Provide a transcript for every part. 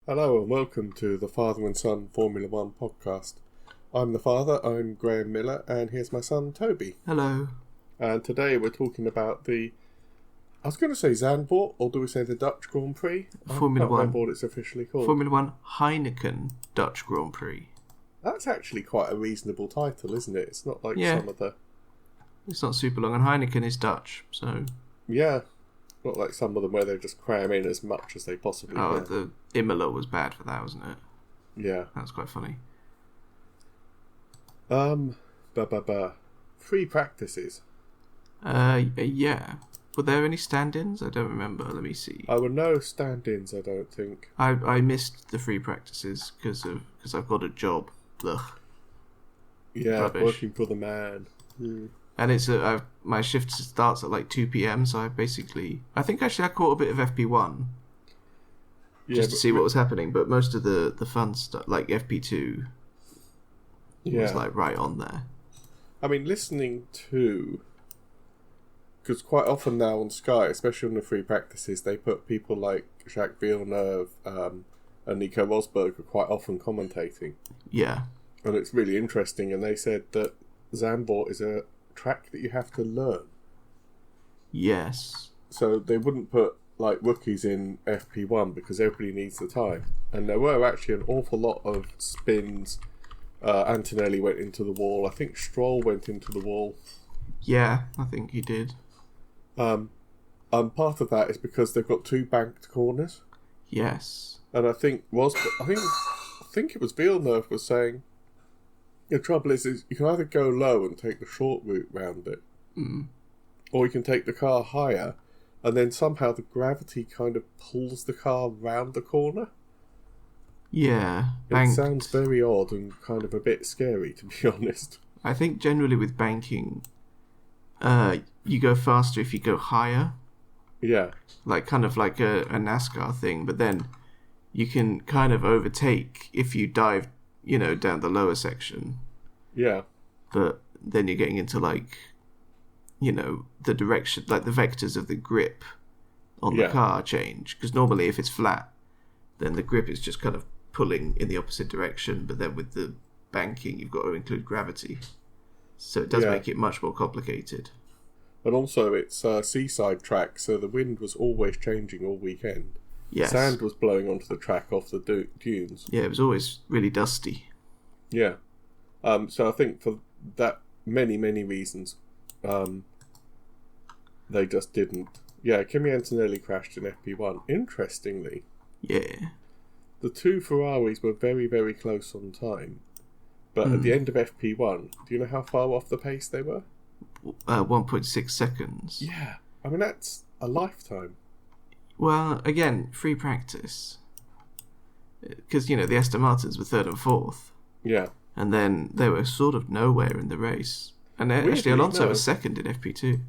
Hello and welcome to the Father and Son Formula One podcast. I'm the father, I'm Graham Miller, and here's my son Toby. Hello. And today we're talking about I was going to say Zandvoort, or do we say the Dutch Grand Prix? Formula I can't One. remember what it's officially called. Formula One Heineken Dutch Grand Prix. That's actually quite a reasonable title, isn't it? It's not like some of the... It's not super long, and Heineken is Dutch, so... Yeah. Not like some of them where they just cram in as much as they possibly can. The Imola was bad for that, wasn't it? Yeah. That was quite funny. Free practices. Yeah. Were there any stand-ins? I don't remember. Let me see. There were no stand-ins, I don't think. I missed the free practices because I've got a job. Ugh. Yeah, Rubbish. Working for the man. Mm. And it's my shift starts at like 2 p.m, so I think actually I caught a bit of FP1 just to see what was happening, but most of the fun stuff, like FP2, was like right on there. I mean, listening to... Because quite often now on Sky, especially on the free practices, they put people like Jacques Villeneuve and Nico Rosberg are quite often commentating. Yeah. And it's really interesting, and they said that Zandvoort is a track that you have to learn. Yes. So they wouldn't put like rookies in FP1 because everybody needs the time. And there were actually an awful lot of spins. Antonelli went into the wall. I think Stroll went into the wall. Yeah, I think he did. Part of that is because they've got two banked corners. Yes. And I think it was Villeneuve was saying the trouble is you can either go low and take the short route round it, or you can take the car higher, and then somehow the gravity kind of pulls the car round the corner. Yeah. It sounds very odd and kind of a bit scary, to be honest. I think generally with banking, you go faster if you go higher. Yeah. Kind of like a NASCAR thing, but then you can kind of overtake if you dive, down the lower section. Yeah. But then you're getting into the direction, like the vectors of the grip on the car change. Because normally if it's flat, then the grip is just kind of pulling in the opposite direction. But then with the banking, you've got to include gravity. So it does make it much more complicated. And also it's a seaside track, so the wind was always changing all weekend. Yes. Sand was blowing onto the track off the dunes. Yeah, it was always really dusty. Yeah. So I think for that many reasons, they just didn't. Yeah, Kimi Antonelli crashed in FP1. Interestingly, the two Ferraris were very, very close on time. But at the end of FP1, do you know how far off the pace they were? 1.6 seconds. Yeah. I mean, that's a lifetime. Well, again, free practice. Because, the Aston Martins were third and fourth. Yeah. And then they were sort of nowhere in the race. And actually, Alonso was second in FP2.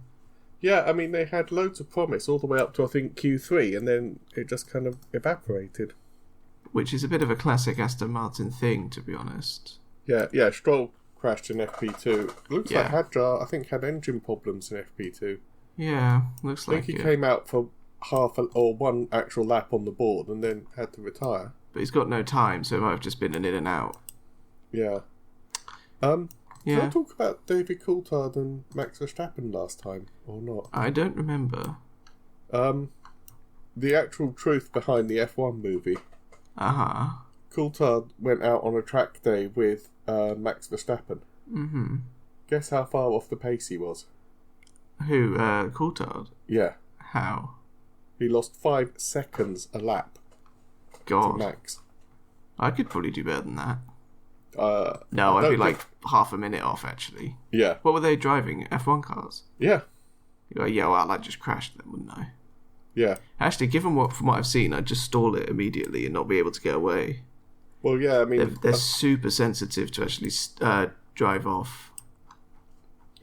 Yeah, I mean, they had loads of promise all the way up to, I think, Q3, and then it just kind of evaporated. Which is a bit of a classic Aston Martin thing, to be honest. Yeah, Stroll crashed in FP2. Looks like Hadjar, I think, had engine problems in FP2. Yeah, looks like it. I think he came out for one actual lap on the board and then had to retire. But he's got no time, so it might have just been an in and out. Yeah. Can I talk about David Coulthard and Max Verstappen last time, or not? I don't remember. The actual truth behind the F1 movie. Uh-huh. Coulthard went out on a track day with Max Verstappen. Mm-hmm. Guess how far off the pace he was? Who, Coulthard? Yeah. How? He lost 5 seconds a lap. God. To Max. I could probably do better than that. No, I'd be like half a minute off, actually. Yeah. What were they driving? F1 cars? Yeah. I'd just crash them, wouldn't I? Yeah. Actually, from what I've seen, I'd just stall it immediately and not be able to get away. Well, yeah, I mean... They're super sensitive to actually drive off.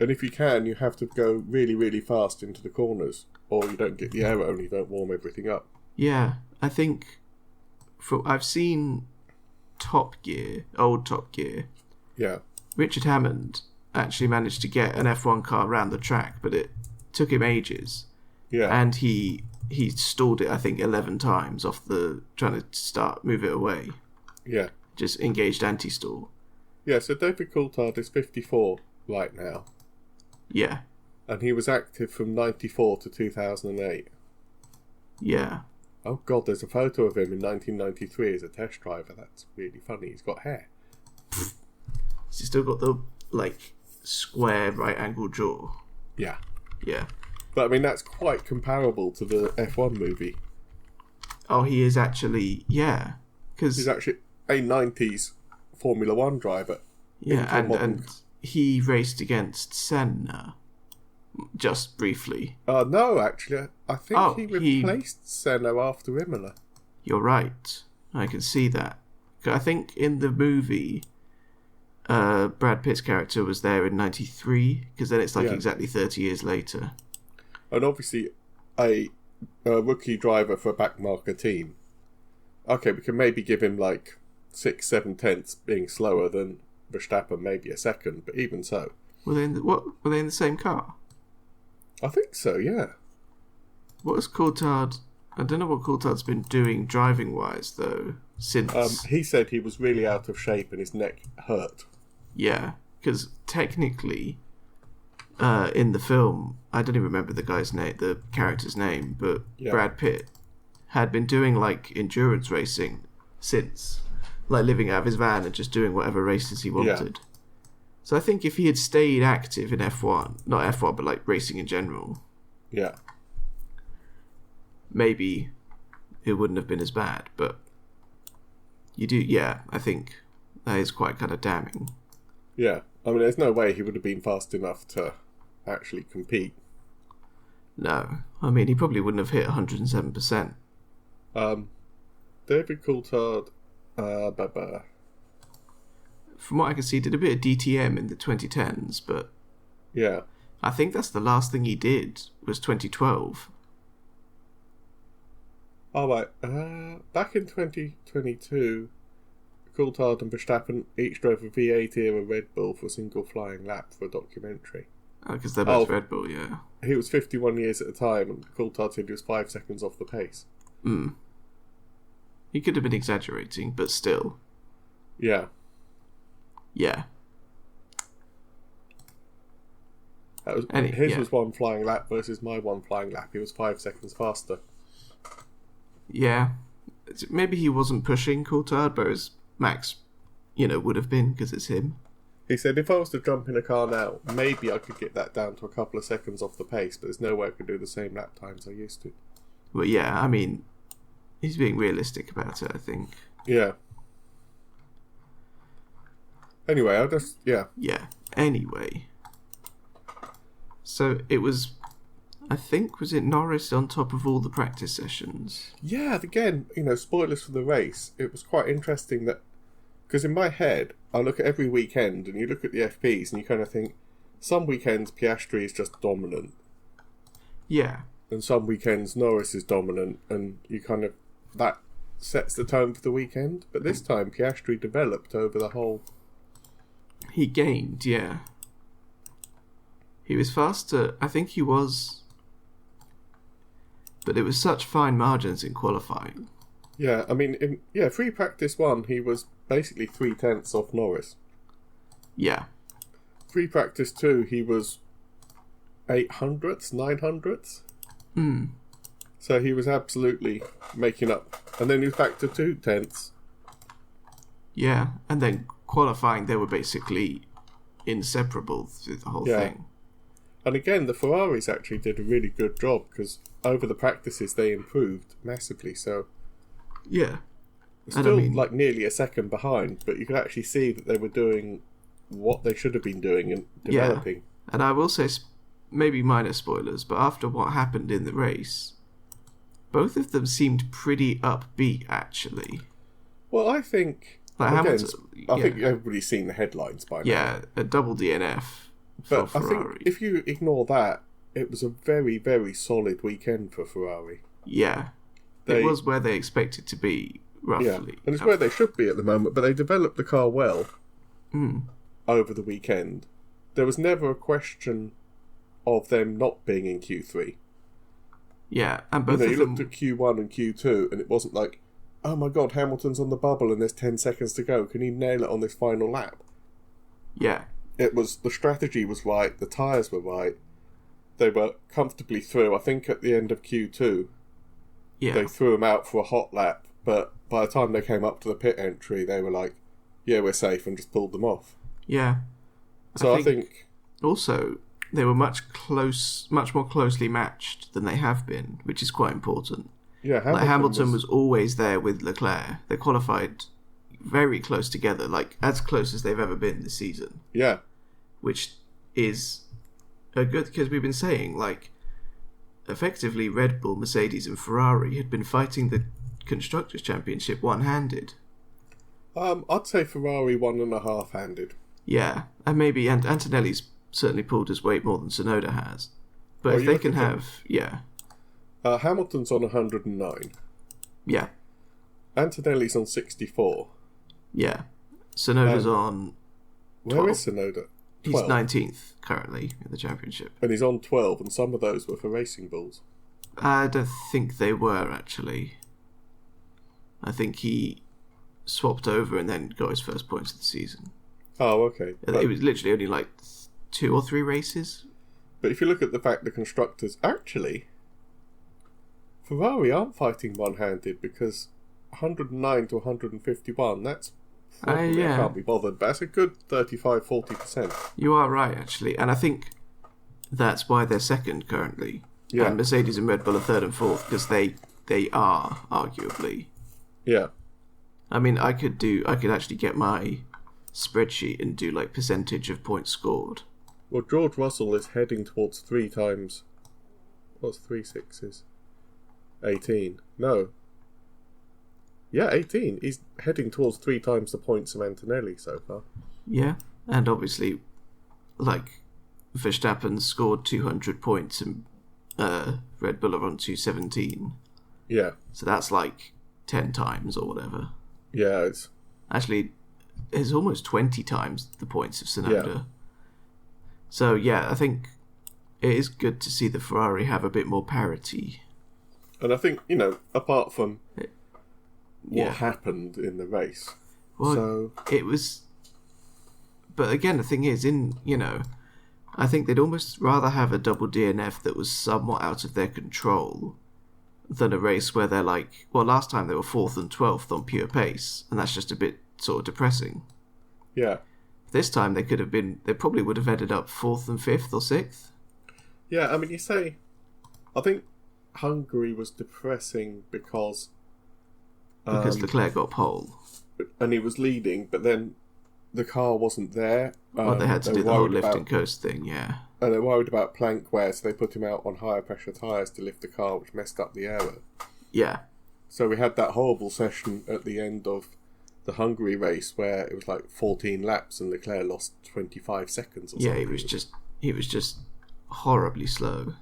And if you can, you have to go really, really fast into the corners, or you don't get the aero and you don't warm everything up. Yeah, I think... I've seen old Top Gear. Yeah. Richard Hammond actually managed to get an F1 car around the track, but it took him ages. Yeah. And he he stalled it, I think, 11 times off the trying to move it away. Yeah. Just engaged anti-stall. Yeah, so David Coulthard is 54 right now. Yeah. And he was active from 94 to 2008. Yeah. Oh god, there's a photo of him in 1993 as a test driver. That's really funny. He's got hair. He's still got the, like, square right-angled jaw. Yeah. Yeah. But, I mean, that's quite comparable to the F1 movie. Oh, he is actually... Yeah. Cause, he's actually a 90s Formula 1 driver. Yeah, and he raced against Senna. Just briefly. No, actually. I think he replaced Senna after Imola. You're right. I can see that. I think in the movie, Brad Pitt's character was there in 93, because then it's like exactly 30 years later. And obviously, a rookie driver for a backmarker team. Okay, we can maybe give him like 6-7 tenths being slower than Verstappen, maybe a second, but even so. Were they in the same car? I think so, yeah. What was Coulthard? I don't know what Coulthard's been doing driving-wise, though, since... he said he was really out of shape and his neck hurt. Yeah, because technically, in the film, I don't even remember the character's name, but Brad Pitt had been doing, like, endurance racing since, like, living out of his van and just doing whatever races he wanted. Yeah. So I think if he had stayed active in F1, not F1, but like racing in general, maybe it wouldn't have been as bad. But I think that is quite kind of damning. Yeah, I mean, there's no way he would have been fast enough to actually compete. No, I mean, he probably wouldn't have hit 107%. David Coulthard, from what I can see, did a bit of DTM in the 2010s, but yeah, I think that's the last thing he did was 2012. All right, back in 2022, Coulthard and Verstappen each drove a V8 era Red Bull for a single flying lap for a documentary. Oh, because they're both Red Bull, yeah. He was 51 years at the time, and Coulthard said he was 5 seconds off the pace. He could have been exaggerating, but still. Yeah. Yeah. His was one flying lap versus my one flying lap. He was 5 seconds faster. Yeah. Maybe he wasn't pushing Coulthard, whereas Max, would have been because it's him. He said, if I was to jump in a car now, maybe I could get that down to a couple of seconds off the pace, but there's no way I could do the same lap times I used to. Well, yeah, I mean, he's being realistic about it, I think. Yeah. Anyway, I'll just... Yeah. Yeah. Anyway. So, it was... I think, was it Norris on top of all the practice sessions? Yeah, again, spoilers for the race. It was quite interesting that... Because in my head, I look at every weekend, and you look at the FPs, and you kind of think, some weekends Piastri is just dominant. Yeah. And some weekends Norris is dominant, and you kind of... That sets the tone for the weekend. But this time, Piastri developed over the whole... He gained, yeah. He was faster. I think he was... But it was such fine margins in qualifying. Yeah, I mean, free practice 1, he was basically 3 tenths off Norris. Yeah. Free practice 2, he was 800ths, 900ths. So he was absolutely making up. And then he was back to 2 tenths. Yeah, and then qualifying, they were basically inseparable through the whole thing. And again, the Ferraris actually did a really good job, because over the practices they improved massively, so... Yeah. Still, nearly a second behind, but you could actually see that they were doing what they should have been doing and developing. Yeah. And I will say, maybe minor spoilers, but after what happened in the race, both of them seemed pretty upbeat, actually. Well, I think... I think everybody's seen the headlines by now. Yeah, a double DNF for Ferrari. I think if you ignore that, it was a very, very solid weekend for Ferrari. Yeah. It was where they expected to be, roughly. Yeah, and it's where they should be at the moment, but they developed the car well over the weekend. There was never a question of them not being in Q3. Yeah, and both you of them... looked at Q1 and Q2, and it wasn't like, oh my god, Hamilton's on the bubble and there's 10 seconds to go. Can he nail it on this final lap? Yeah. It was, the strategy was right, the tyres were right. They were comfortably through. I think at the end of Q2, they threw them out for a hot lap, but by the time they came up to the pit entry, they were like, yeah, we're safe, and just pulled them off. Yeah. So I think... Also, they were much more closely matched than they have been, which is quite important. Yeah, Hamilton was always there with Leclerc. They qualified very close together, like as close as they've ever been this season. Yeah. Which is a good, because we've been saying, like, effectively Red Bull, Mercedes and Ferrari had been fighting the Constructors' Championship one-handed. I'd say Ferrari 1.5-handed. Yeah, and maybe Antonelli's certainly pulled his weight more than Tsunoda has. But if they can have... Yeah. Hamilton's on 109. Yeah. Antonelli's on 64. Yeah. Tsunoda's on 12. Where is Tsunoda? 12. He's 19th currently in the championship. And he's on 12, and some of those were for Racing Bulls. I don't think they were, actually. I think he swapped over and then got his first points of the season. Oh, okay. It was literally only like 2 or 3 races. But if you look at the fact the constructors... Actually, Ferrari aren't fighting one-handed, because 109 to 151, that's... I can't be bothered, but that's a good 35-40%. You are right, actually. And I think that's why they're second currently. Yeah. And Mercedes and Red Bull are third and fourth, because they are, arguably. Yeah. I mean, I could actually get my spreadsheet and do, like, percentage of points scored. Well, George Russell is heading towards 3 times... What's 3 6s? 18. No. Yeah, 18. He's heading towards 3 times the points of Antonelli so far. Yeah, and obviously, like, Verstappen scored 200 points and Red Bull are on 217. Yeah. So that's like 10 times or whatever. Yeah, it's... Actually, it's almost 20 times the points of Tsunoda. Yeah. So, yeah, I think it is good to see the Ferrari have a bit more parity. And I think, apart from what happened in the race. Well, it was... But again, the thing is, I think they'd almost rather have a double DNF that was somewhat out of their control than a race where they're like... Well, last time they were 4th and 12th on pure pace, and that's just a bit sort of depressing. Yeah. This time they probably would have ended up 4th and 5th or 6th. Yeah, I mean, you say... I think Hungary was depressing because Leclerc got pole. And he was leading, but then the car wasn't there. Well, they had to do the whole lift and coast thing, yeah. And they're worried about plank wear, so they put him out on higher pressure tyres to lift the car, which messed up the aero. Yeah. So we had that horrible session at the end of the Hungary race where it was like 14 laps and Leclerc lost 25 seconds or something. Yeah, he was just horribly slow.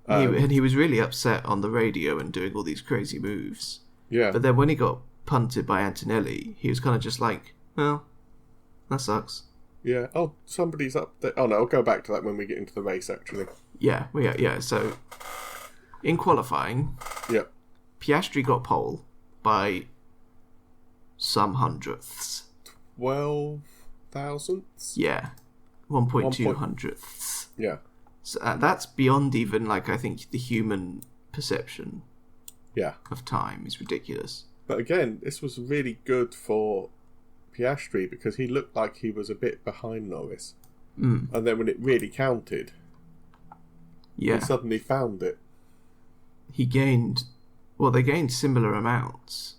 And he was really upset on the radio and doing all these crazy moves. Yeah. But then when he got punted by Antonelli, he was kind of just like, well, that sucks. Yeah. Oh, somebody's up there. Oh, no, I'll go back to that when we get into the race, actually. Yeah. So, in qualifying, Piastri got pole by some hundredths. 12 thousandths? Yeah. 1.2 hundredths. Yeah. So that's beyond even, like, I think the human perception of time is ridiculous. But again, this was really good for Piastri because he looked like he was a bit behind Norris. And then when it really counted, he suddenly found it. They gained similar amounts,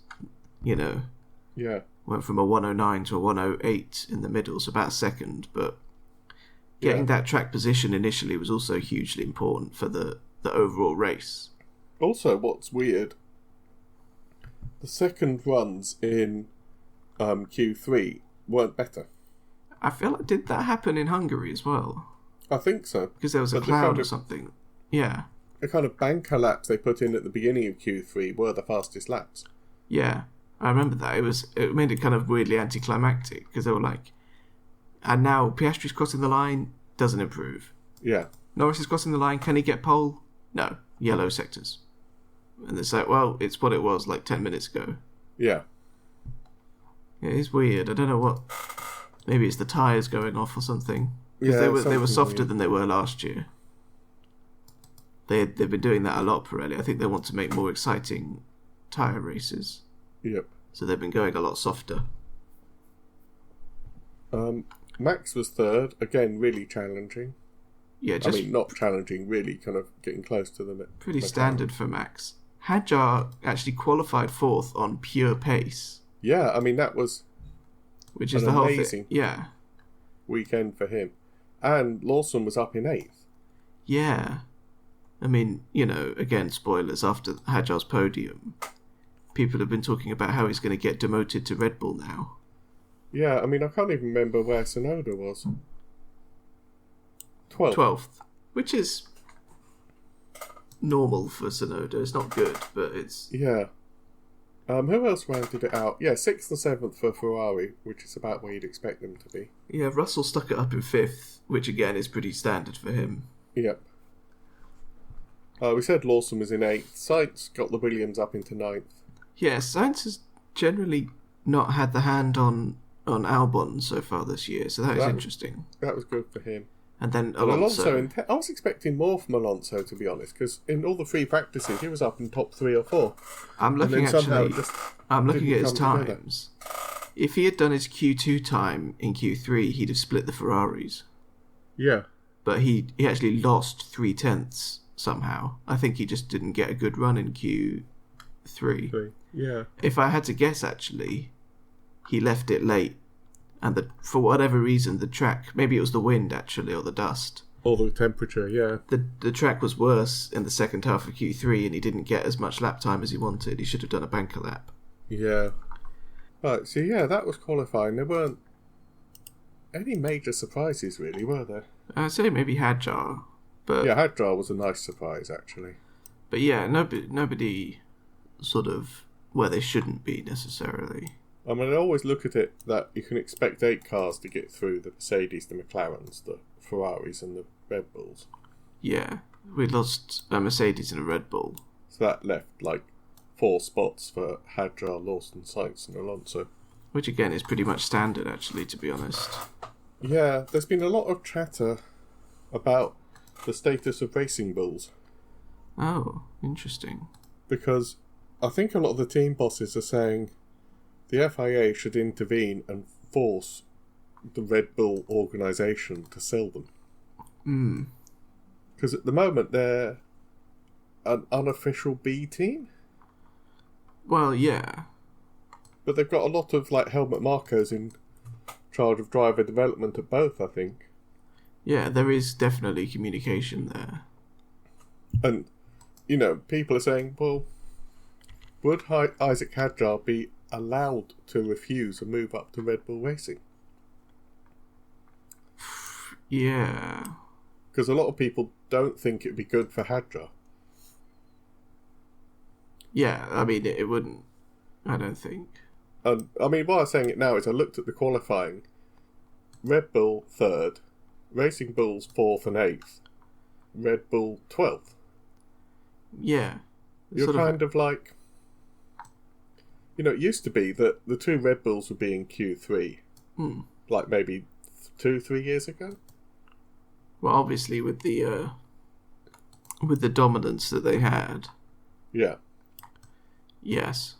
Yeah. Went from a 109 to a 108 in the middle, so about a second, but getting that track position initially was also hugely important for the overall race. Also, what's weird, the second runs in Q3 weren't better. I feel like, did that happen in Hungary as well? I think so. Because there was a cloud or something. Yeah. The kind of banker laps they put in at the beginning of Q3 were the fastest laps. Yeah, I remember that. It made it kind of weirdly anticlimactic because they were like, and now Piastri's crossing the line, doesn't improve. Yeah. Norris is crossing the line, can he get pole? No. Yellow sectors. And it's like, well, it's what it was like 10 minutes ago. Yeah. Yeah, it's weird. I don't know what. Maybe it's the tyres going off or something. Because they were softer than they were last year. They've been doing that a lot, Pirelli. I think they want to make more exciting tyre races. Yep. So they've been going a lot softer. Max was third. Again, really challenging. Yeah, not challenging, really kind of getting close to them. Pretty standard for Max. Hadjar actually qualified fourth on pure pace. Yeah, I mean, that was which is the whole amazing weekend for him. And Lawson was up in eighth. Yeah. I mean, again, spoilers, after Hadjar's podium, people have been talking about how he's going to get demoted to Red Bull now. Yeah, I mean, I can't even remember where Tsunoda was. 12th. Which is normal for Tsunoda. It's not good, but it's... Yeah. Who else rounded it out? Yeah, 6th and 7th for Ferrari, which is about where you'd expect them to be. Yeah, Russell stuck it up in 5th, which again is pretty standard for him. Yep. We said Lawson was in 8th. Sainz got the Williams up into 9th. Yeah, Sainz has generally not had the hand on Albon so far this year, so that is interesting. That was good for him. And then Alonso. I was expecting more from Alonso, to be honest, because in all the free practices he was up in top 3 or 4. I'm looking at his times. If he had done his Q2 time in Q3, he'd have split the Ferraris. Yeah. But he actually lost 0.3 somehow. I think he just didn't get a good run in Q3. Yeah. If I had to guess, actually, he left it late. And for whatever reason, the track, maybe it was the wind actually, or the dust. Or the temperature, yeah. The track was worse in the second half of Q3 and he didn't get as much lap time as he wanted. He should have done a banker lap. Yeah. Right, so yeah, that was qualifying. There weren't any major surprises really, were there? I'd say maybe Hadjar. But yeah, Hadjar was a nice surprise actually. But yeah, nobody sort of where they shouldn't be necessarily. I mean, I always look at it that you can expect 8 cars to get through: the Mercedes, the McLarens, the Ferraris and the Red Bulls. Yeah, we lost a Mercedes and a Red Bull. So that left 4 spots for Hadjar, Lawson, Sainz and Alonso. Which again is pretty much standard actually, to be honest. Yeah, there's been a lot of chatter about the status of racing bulls. Oh, interesting. Because I think a lot of the team bosses are saying the FIA should intervene and force the Red Bull organisation to sell them. Because at the moment they're an unofficial B team. Well, yeah. But they've got a lot of Helmut Marko's in charge of driver development at both, I think. Yeah, there is definitely communication there. And, people are saying, well, would Isaac Hadjar be allowed to refuse and move up to Red Bull Racing? Yeah. Because a lot of people don't think it'd be good for Hadjar. Yeah, I mean, it wouldn't. I don't think. And I mean, why I'm saying it now is I looked at the qualifying. Red Bull 3rd, Racing Bulls 4th and 8th, Red Bull 12th. Yeah. You're kind of like... it used to be that the 2 Red Bulls would be in Q3. Maybe 2-3 years ago. Well, obviously with the dominance that they had. Yeah. Yes.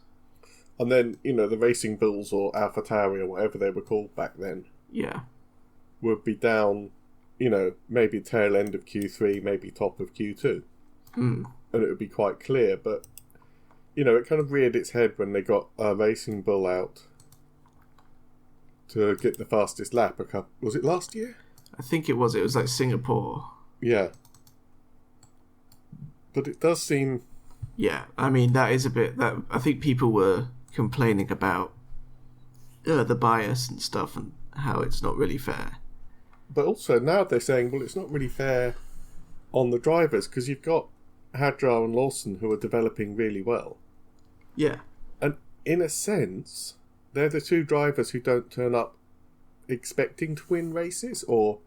And then, the Racing Bulls or AlphaTauri or whatever they were called back then. Yeah. Would be down, maybe tail end of Q3, maybe top of Q2. And it would be quite clear, but... it kind of reared its head when they got a Racing Bull out to get the fastest lap. Was it last year? I think it was. It was Singapore. Yeah. But it does seem... Yeah, I mean, that is a bit... that I think people were complaining about the bias and stuff and how it's not really fair. But also now they're saying, well, it's not really fair on the drivers because you've got Hadjar and Lawson who are developing really well. Yeah. And in a sense, they're the 2 drivers who don't turn up expecting to win races or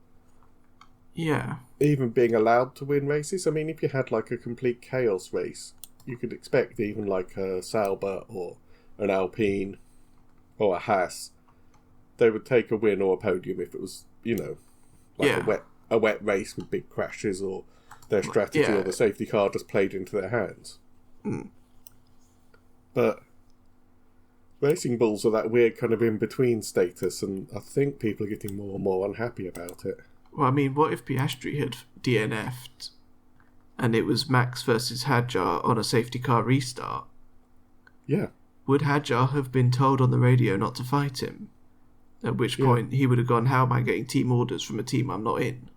yeah, even being allowed to win races. I mean, if you had a complete chaos race you could expect even like a Sauber or an Alpine or a Haas, they would take a win or a podium if it was, a wet race with big crashes, or their strategy or the safety car just played into their hands. But Racing Bulls are that weird kind of in-between status, and I think people are getting more and more unhappy about it. Well, I mean, what if Piastri had DNF'd and it was Max versus Hadjar on a safety car restart? Yeah. Would Hadjar have been told on the radio not to fight him? At which point he would have gone, how am I getting team orders from a team I'm not in?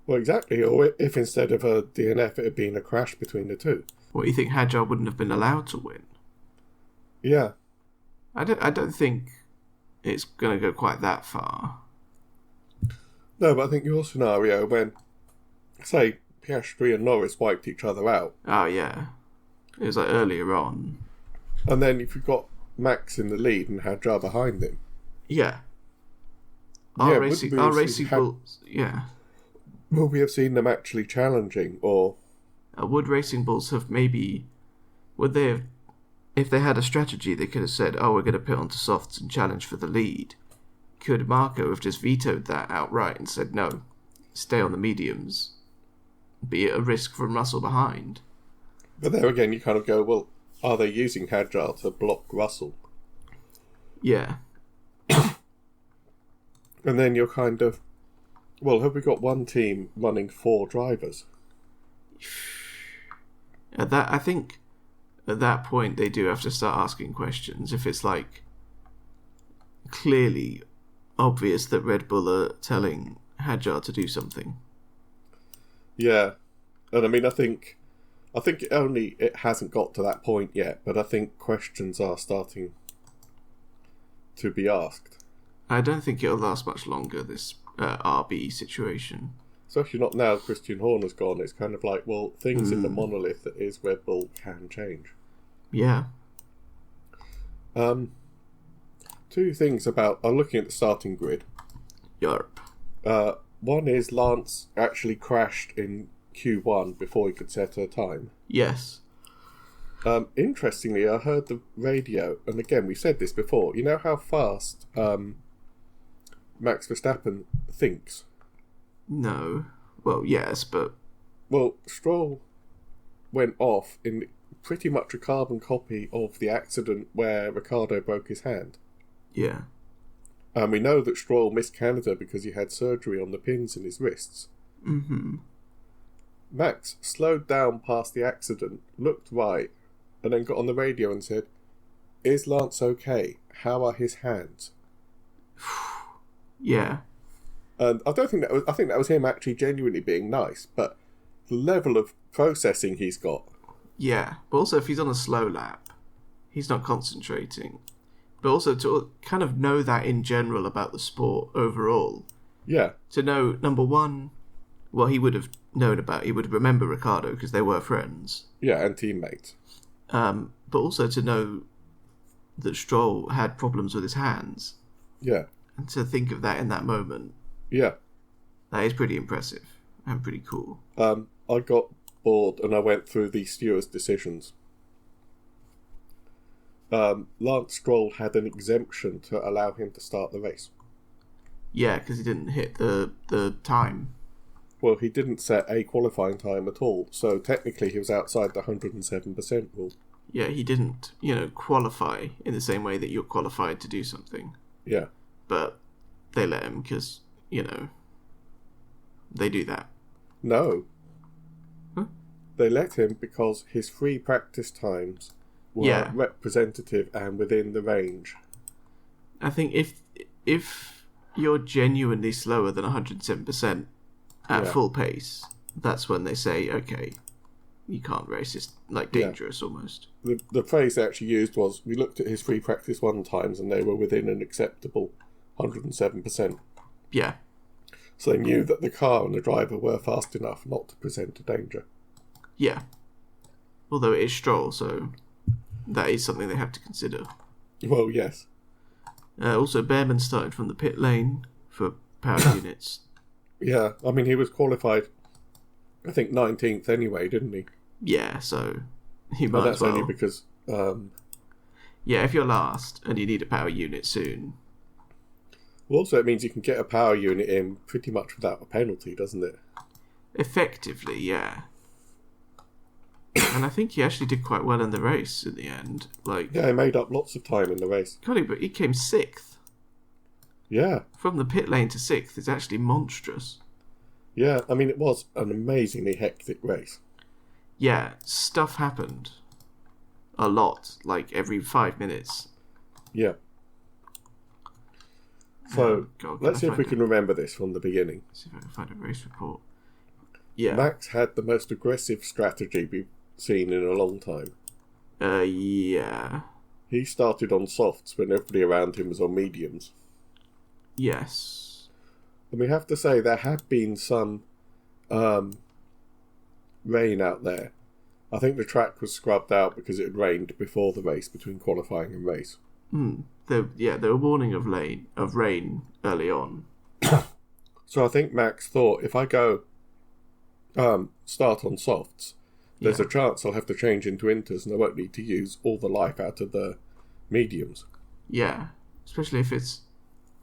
Well, exactly. Or if instead of a DNF it had been a crash between the two. What, you think Hadjar wouldn't have been allowed to win? Yeah. I don't think it's going to go quite that far. No, but I think your scenario when, say, Piastri and Norris wiped each other out. Oh, yeah. It was like earlier on. And then if you've got Max in the lead and Hadjar behind him. Yeah. Our racing bulls, yeah. Would we have seen them actually challenging, or... would Racing Bulls have maybe... Would they have... If they had a strategy, they could have said, oh, we're going to put onto softs and challenge for the lead. Could Marco have just vetoed that outright and said, no, stay on the mediums, be it a risk from Russell behind? But there again, you kind of go, well, are they using Hadjar to block Russell? Yeah. And then you're kind of, well, have we got one team running 4 drivers? I think at that point they do have to start asking questions. If it's like clearly obvious that Red Bull are telling Hadjar to do something. Yeah. And I mean, I think it hasn't got to that point yet, but I think questions are starting to be asked. I don't think it'll last much longer, this RB situation. Especially not now Christian Horner's gone. It's kind of like, well, things in the monolith that is Red Bull can change. Yeah. 2 things about... I'm looking at the starting grid. Europe. One is Lance actually crashed in Q1 before he could set her time. Yes. Interestingly, I heard the radio, and again, we said this before, you know how fast Max Verstappen thinks? No. Well, yes, but... Well, Stroll went off in pretty much a carbon copy of the accident where Ricciardo broke his hand. Yeah. And we know that Stroll missed Canada because he had surgery on the pins in his wrists. Mm-hmm. Max slowed down past the accident, looked right, and then got on the radio and said, "Is Lance okay? How are his hands?" Yeah. And I think that was him actually genuinely being nice, but the level of processing he's got. Yeah, but also if he's on a slow lap, he's not concentrating. But also to kind of know that in general about the sport overall. Yeah. To know, number one, well, he would remember Ricciardo because they were friends. Yeah, and teammates. But also to know that Stroll had problems with his hands. Yeah. And to think of that in that moment. Yeah. That is pretty impressive and pretty cool. I got bored and I went through the stewards' decisions. Lance Stroll had an exemption to allow him to start the race. Yeah, because he didn't hit the time. Well, he didn't set a qualifying time at all, so technically he was outside the 107% rule. Yeah, he didn't, qualify in the same way that you're qualified to do something. Yeah. But they let him because, they do that. No. Huh? They let him because his free practice times were representative and within the range. I think if you're genuinely slower than 107% at full pace, that's when they say, okay, you can't race. It's like dangerous almost. The phrase they actually used was, we looked at his free practice 1 times and they were within an acceptable 107%. Yeah. So they knew that the car and the driver were fast enough not to present a danger. Yeah. Although it is Stroll, so that is something they have to consider. Well, yes. Also, Behrman started from the pit lane for power units. Yeah, he was qualified, I think, 19th anyway, didn't he? Yeah, so You might that's as well. only because... yeah, if you're last and you need a power unit soon. Well, also it means you can get a power unit in pretty much without a penalty, doesn't it? Effectively, yeah. And I think he actually did quite well in the race in the end. Yeah, he made up lots of time in the race. God, but he came 6th. Yeah. From the pit lane to 6th is actually monstrous. Yeah, I mean, it was an amazingly hectic race. Yeah, stuff happened. A lot, like every 5 minutes. Yeah. So, God, let's see if we can remember this from the beginning. Let's see if I can find a race report. Yeah. Max had the most aggressive strategy we've seen in a long time. Yeah. He started on softs when everybody around him was on mediums. Yes. And we have to say there had been some rain out there. I think the track was scrubbed out because it had rained before the race, between qualifying and race. They were warning of rain early on. So I think Max thought, if I go start on softs, there's a chance I'll have to change into inters and I won't need to use all the life out of the mediums. Yeah, especially if it's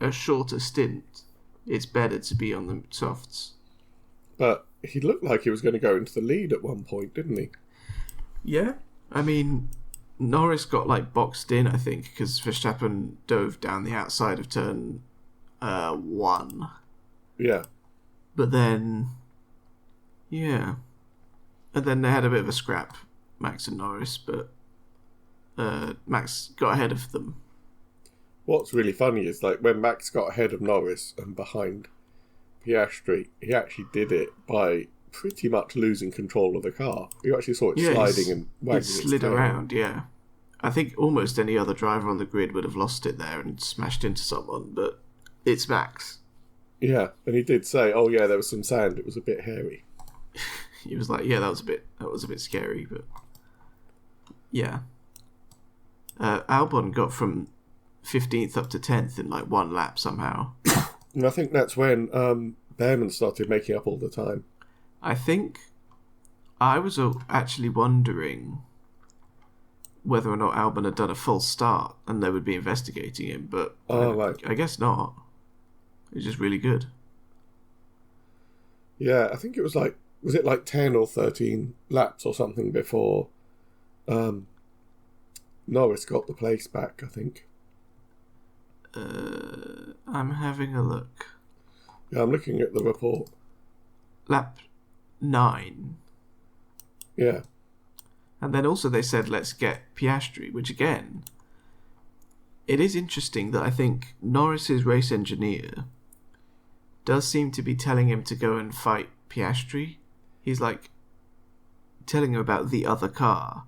a shorter stint. It's better to be on the softs. But he looked like he was going to go into the lead at one point, didn't he? Yeah. I mean, Norris got boxed in, I think, because Verstappen dove down the outside of turn 1. Yeah. But then... yeah. And then they had a bit of a scrap, Max and Norris, but Max got ahead of them. What's really funny is, when Max got ahead of Norris and behind Piastri, he actually did it by pretty much losing control of the car. You actually saw it sliding and wagging its tail. It slid around, yeah. I think almost any other driver on the grid would have lost it there and smashed into someone, but it's Max. Yeah, and he did say, "Oh yeah, there was some sand. It was a bit hairy." He was like, "Yeah, that was a bit scary," but yeah. Albon got from 15th up to 10th in 1 lap somehow. And I think that's when Behrman started making up all the time. I think I was actually wondering whether or not Albon had done a false start and they would be investigating him, but I guess not. It's just really good. Yeah, I think it was was it 10 or 13 laps or something before Norris got the place back, I think. I'm having a look. Yeah, I'm looking at the report. Lap 9. Yeah. And then also they said, let's get Piastri, which again, it is interesting that I think Norris's race engineer does seem to be telling him to go and fight Piastri. He's telling him about the other car.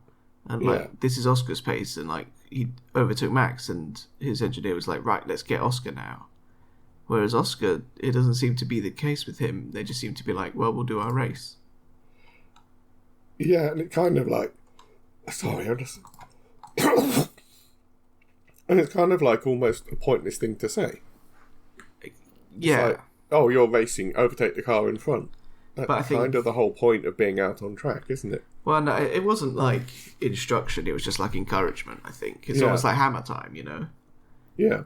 And this is Oscar's pace. And he overtook Max and his engineer was like, right, let's get Oscar now. Whereas Oscar, it doesn't seem to be the case with him. They just seem to be like, well, we'll do our race. Yeah, and it kind of sorry, I'm just... and it's kind of almost a pointless thing to say. Yeah. Oh, you're racing, overtake the car in front. That's kind of the whole point of being out on track, isn't it? Well, no, it wasn't instruction, it was just encouragement, I think. It's almost like hammer time, you know? Yeah.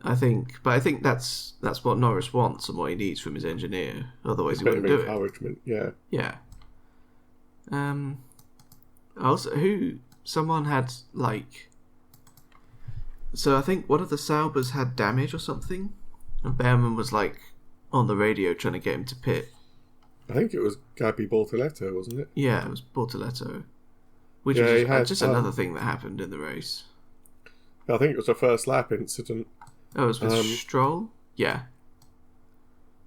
I think that's what Norris wants and what he needs from his engineer. Otherwise, he wouldn't do it. Encouragement, yeah. Yeah. Also, someone had so I think one of the Saubers had damage or something, and Behrman was on the radio trying to get him to pit. I think it was Gabby Bortoletto, wasn't it? Yeah, it was Bortoletto. Which was just another thing that happened in the race. I think it was a first lap incident. Oh, it was with Stroll? Yeah.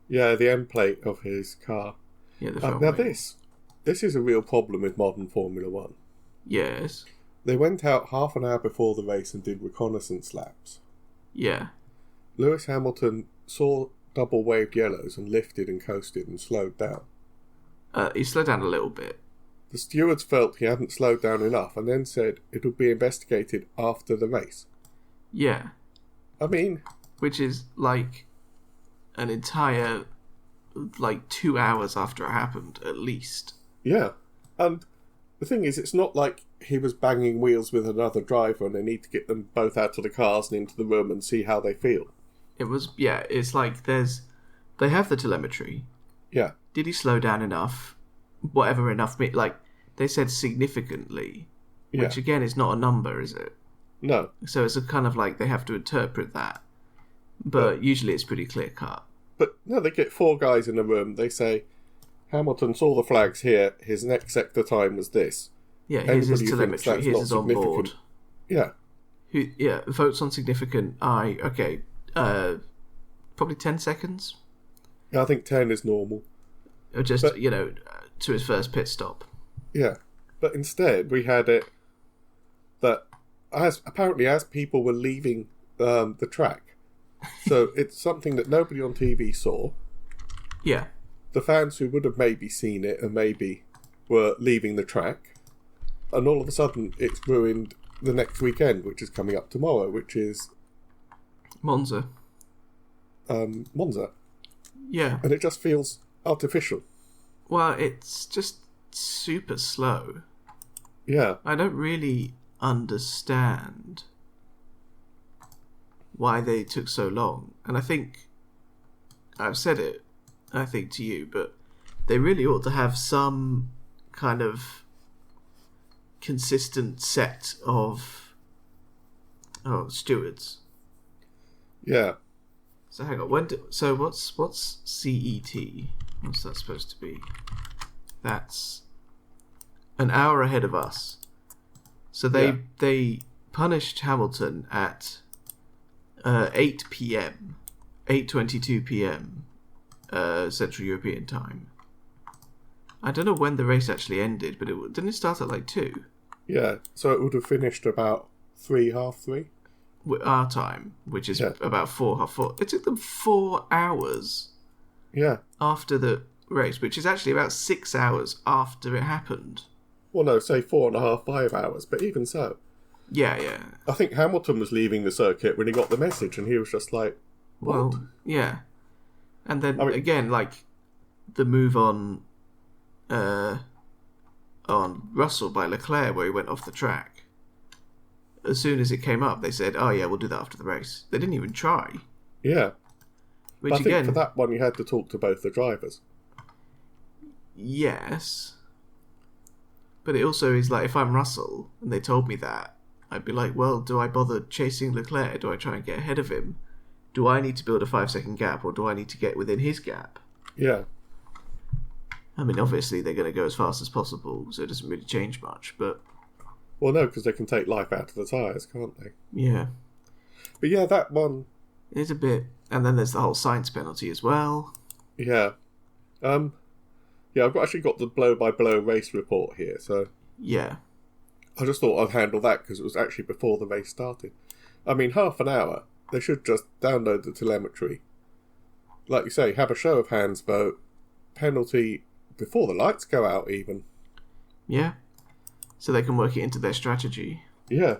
Yeah, the end plate of his car. Yeah, the now this is a real problem with modern Formula One. Yes. They went out half an hour before the race and did reconnaissance laps. Yeah. Lewis Hamilton saw double waved yellows and lifted and coasted and slowed down. He slowed down a little bit. The stewards felt he hadn't slowed down enough and then said it would be investigated after the race. Yeah. I mean... Which is an entire 2 hours after it happened, at least. Yeah. And the thing is, it's not like he was banging wheels with another driver and they need to get them both out of the cars and into the room and see how they feel. It was, yeah, it's like they have the telemetry. Yeah. Did he slow down enough? Whatever enough, like, they said significantly, which again is not a number, is it? No. So it's a kind of like they have to interpret that. But usually it's pretty clear cut. But no, they get 4 guys in a room, they say, Hamilton saw the flags here, his next sector time was this. Yeah, here's his telemetry, here's his on board. Yeah. Votes on significant, okay, probably 10 seconds? Yeah, I think 10 is normal. Or just, to his first pit stop. Yeah. But instead, we had it that, as people were leaving the track, so it's something that nobody on TV saw. Yeah. The fans who would have maybe seen it and maybe were leaving the track, and all of a sudden it's ruined the next weekend, which is coming up tomorrow, which is Monza. Monza. Yeah. And it just feels artificial. Well, it's just super slow. Yeah. I don't really understand why they took so long. And I think I've said it, I think, to you, but they really ought to have some kind of consistent set of stewards. Yeah. So hang on, what's CET? What's that supposed to be? That's an hour ahead of us. So they punished Hamilton at 8 p.m. 8:22 p.m. Central European time. I don't know when the race actually ended, but didn't it start at like 2? Yeah, so it would have finished about 3:30. Our time, which is about 4:30. It took them 4 hours. Yeah. After the race, which is actually about 6 hours after it happened. Well, no, say 4.5, 5 hours, but even so. Yeah, yeah. I think Hamilton was leaving the circuit when he got the message, and he was just like, what? Well, yeah. And then, again, like, the move on Russell by Leclerc, where he went off the track. As soon as it came up, they said, oh yeah, we'll do that after the race. They didn't even try. Yeah. Which, but I think for that one, you had to talk to both the drivers. Yes. But it also is like, if I'm Russell, and they told me that, I'd be like, well, do I bother chasing Leclerc? Do I try and get ahead of him? Do I need to build a 5-second gap, or do I need to get within his gap? Yeah. I mean, obviously, they're going to go as fast as possible, so it doesn't really change much, but... Well, no, because they can take life out of the tyres, can't they? Yeah. But yeah, that one... It's a bit... And then there's the whole science penalty as well. Yeah. Yeah, I've actually got the blow-by-blow race report here, so... Yeah. I just thought I'd handle that, because it was actually before the race started. I mean, half an hour, they should just download the telemetry. Like you say, have a show of hands vote, penalty before the lights go out, even. Yeah. So they can work it into their strategy. Yeah.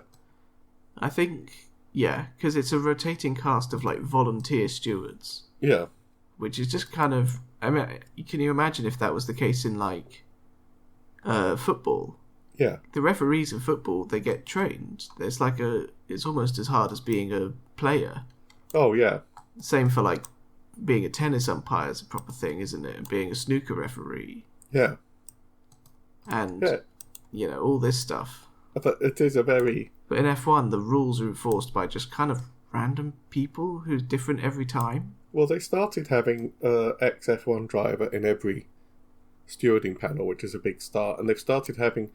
I think, yeah, because it's a rotating cast of, like, volunteer stewards. Yeah. Which is just kind of... I mean, can you imagine if that was the case in, like, football? Yeah. The referees in football, they get trained. It's like it's almost as hard as being a player. Oh, yeah. Same for, like, being a tennis umpire is a proper thing, isn't it? And being a snooker referee. Yeah. And, all this stuff. But it is a very... But in F1, the rules are enforced by just kind of random people who's different every time. Well, they started having ex-F1 driver in every stewarding panel, which is a big start. And they've started having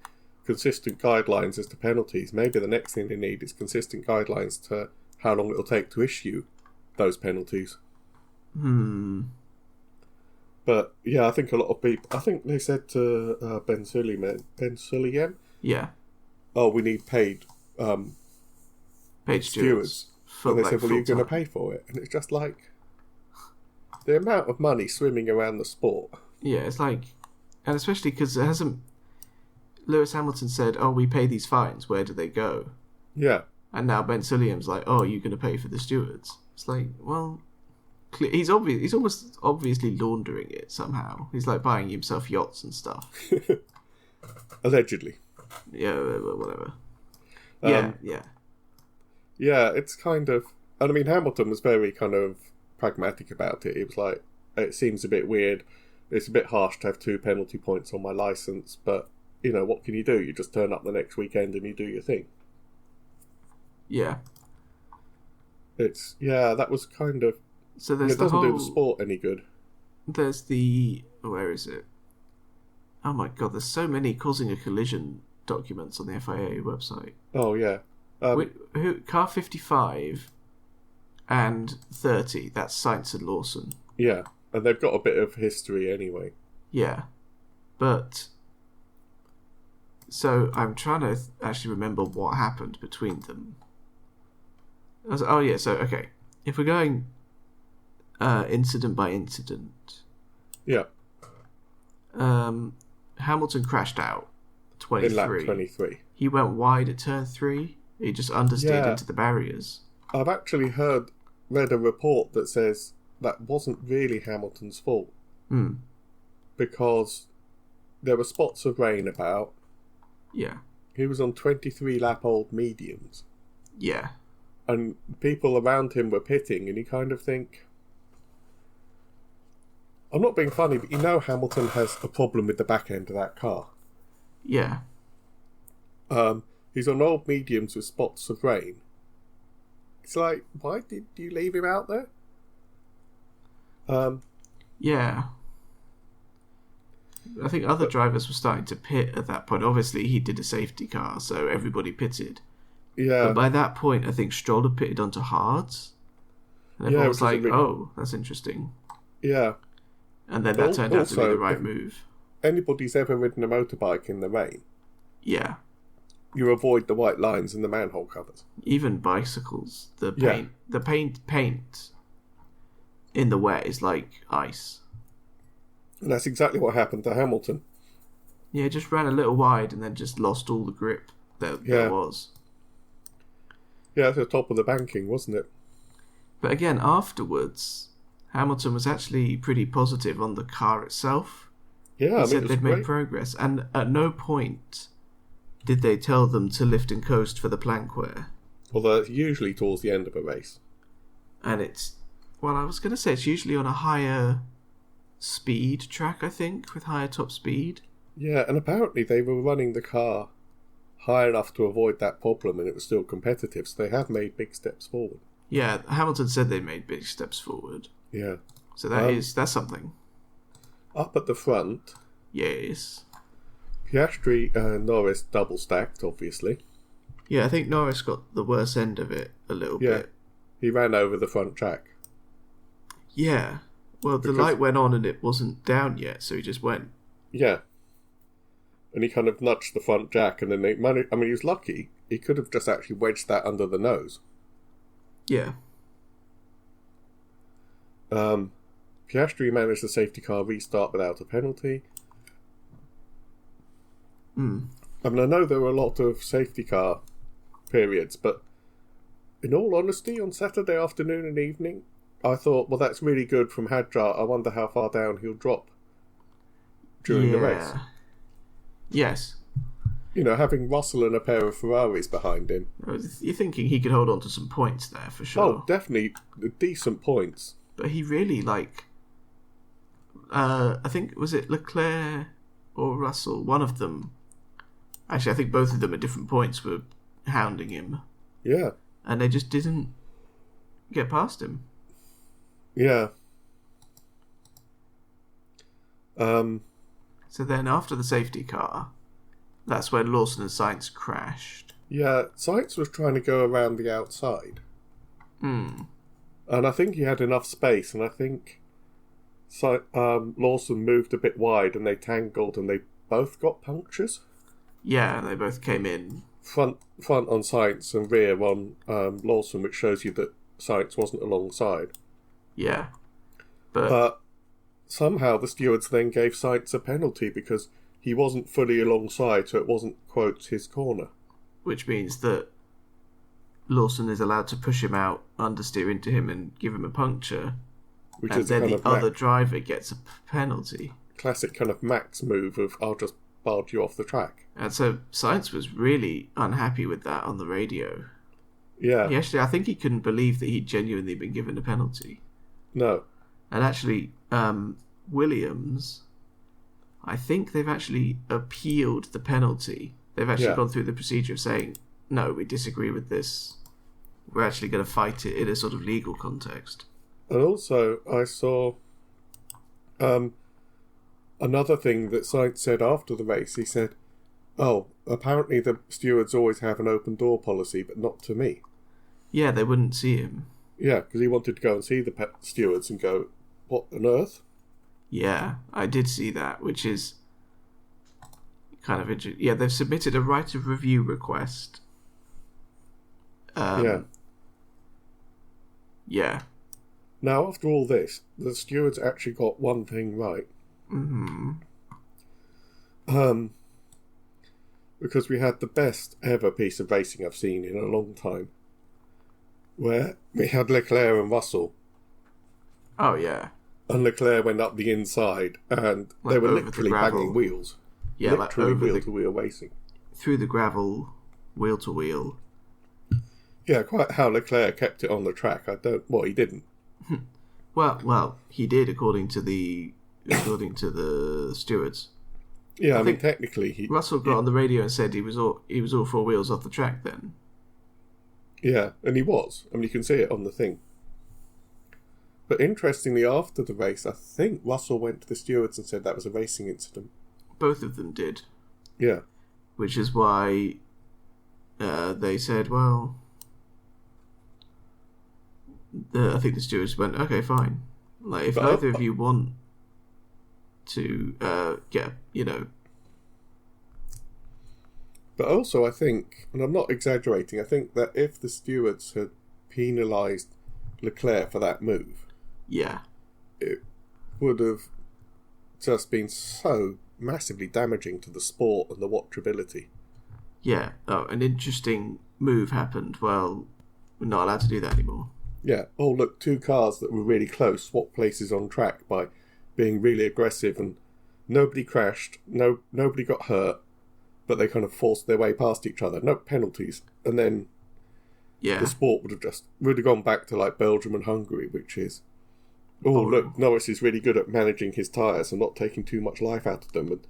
consistent guidelines as to penalties. Maybe the next thing they need is consistent guidelines to how long it'll take to issue those penalties. But, yeah, I think a lot of people... I think they said to Ben Sulayem, yeah. Oh, we need paid stewards. And they said, well, you're going to pay for it. And it's just like... The amount of money swimming around the sport. Yeah, it's like... And especially because it hasn't... Lewis Hamilton said, oh, we pay these fines. Where do they go? Yeah. And now Ben Sulayem's like, oh, you're going to pay for the stewards. It's like, well... He's almost obviously laundering it somehow. He's like buying himself yachts and stuff. Allegedly. Yeah, whatever. Um, yeah. Yeah, it's kind of... And I mean, Hamilton was very kind of pragmatic about it. He was like, it seems a bit weird. It's a bit harsh to have 2 penalty points on my licence, but, you know, what can you do? You just turn up the next weekend and you do your thing. Yeah. That was kind of... So there's it doesn't do the sport any good. There's the... Where is it? Oh my god, there's so many causing a collision documents on the FIA website. Oh, yeah. Car 55 and 30, that's Sainz and Lawson. Yeah, and they've got a bit of history anyway. Yeah, but... So I'm trying to actually remember what happened between them. Okay. If we're going incident by incident... Yeah. Hamilton crashed out 23. In lap 23. He went wide at turn 3. He just understeered into the barriers. I've actually read a report that says that wasn't really Hamilton's fault. Because there were spots of rain about. Yeah. He was on 23-lap-old mediums. Yeah. And people around him were pitting, and you kind of think... I'm not being funny, but you know Hamilton has a problem with the back end of that car. Yeah. He's on old mediums with spots of rain. It's like, why did you leave him out there? Yeah. I think other drivers were starting to pit at that point. Obviously, he did a safety car, so everybody pitted. Yeah. But by that point, I think Stroll had pitted onto hards. And everyone was like, oh, that's interesting. Yeah. And then that turned out to be the right move. Anybody's ever ridden a motorbike in the rain. Yeah. You avoid the white lines and the manhole covers. Even bicycles, the paint in the wet is like ice. And that's exactly what happened to Hamilton. Yeah, just ran a little wide and then just lost all the grip there was. Yeah, at the top of the banking, wasn't it? But again, afterwards, Hamilton was actually pretty positive on the car itself. Yeah, he said they'd made progress, and at no point did they tell them to lift and coast for the plank wear. Although it's usually towards the end of a race. And I was going to say it's usually on a higher speed track, I think, with higher top speed. Yeah, and apparently they were running the car high enough to avoid that problem, and it was still competitive, so they have made big steps forward. Yeah, Hamilton said they made big steps forward. Yeah. So that's something. Up at the front... Yes. Piastri and Norris double stacked, obviously. Yeah, I think Norris got the worst end of it a little bit. He ran over the front jack. Yeah. Well, the light went on and it wasn't down yet, so he just went. Yeah. And he kind of nudged the front jack, and then he was lucky. He could have just actually wedged that under the nose. Yeah. Piastri managed the safety car restart without a penalty. I mean, I know there were a lot of safety car periods, but in all honesty, on Saturday afternoon and evening, I thought, well, that's really good from Hadjar. I wonder how far down he'll drop during the race. Yes. You know, having Russell and a pair of Ferraris behind him. You're thinking he could hold on to some points there, for sure. Oh, definitely decent points. But he really, I think, was it Leclerc or Russell? One of them. Actually, I think both of them at different points were hounding him. Yeah. And they just didn't get past him. Yeah. So then after the safety car, that's when Lawson and Sainz crashed. Yeah, Sainz was trying to go around the outside. And I think he had enough space, and I think Lawson moved a bit wide and they tangled and they both got punctures. Yeah, they both came in. Front on Sainz and rear on Lawson, which shows you that Sainz wasn't alongside. Yeah. But somehow the stewards then gave Sainz a penalty because he wasn't fully alongside, so it wasn't, quote, his corner. Which means that Lawson is allowed to push him out, understeer into him and give him a puncture. And then the other driver gets a penalty. Classic kind of Max move of, I'll just barge you off the track. And so Sainz was really unhappy with that on the radio. Yeah. I think he couldn't believe that he'd genuinely been given a penalty. No. And actually, Williams, I think they've actually appealed the penalty. They've actually gone through the procedure of saying, no, we disagree with this. We're actually going to fight it in a sort of legal context. And also, I saw another thing that Sainz said after the race. He said, apparently the stewards always have an open door policy, but not to me. Yeah, they wouldn't see him. Yeah, because he wanted to go and see the stewards and go, what on earth? Yeah, I did see that, which is kind of interesting. Yeah, they've submitted a right of review request. Yeah. Now, after all this, the stewards actually got one thing right. Mm-hmm. Because we had the best ever piece of racing I've seen in a long time, where we had Leclerc and Russell. Oh, yeah. And Leclerc went up the inside, and they were literally banging wheels. Yeah, literally wheel-to-wheel racing. Through the gravel, wheel-to-wheel. Yeah, quite how Leclerc kept it on the track. He didn't. Well, he did, according to the stewards. Yeah, I mean, technically, Russell got on the radio and said he was all 4 wheels off the track then. Yeah, and he was. I mean, you can see it on the thing. But interestingly, after the race, I think Russell went to the stewards and said that was a racing incident. Both of them did. Yeah. Which is why they said, well, I think the stewards went, okay, fine. Like, if neither of you want to get, But also, I think, and I'm not exaggerating, I think that if the stewards had penalised Leclerc for that move, it would have just been so massively damaging to the sport and the watchability. Yeah. Oh, an interesting move happened. Well, we're not allowed to do that anymore. Yeah. Oh, look, 2 cars that were really close swapped places on track by being really aggressive, and nobody crashed, nobody got hurt, but they kind of forced their way past each other. No penalties. And then the sport would have gone back to like Belgium and Hungary, which is, look, Norris is really good at managing his tyres and not taking too much life out of them, and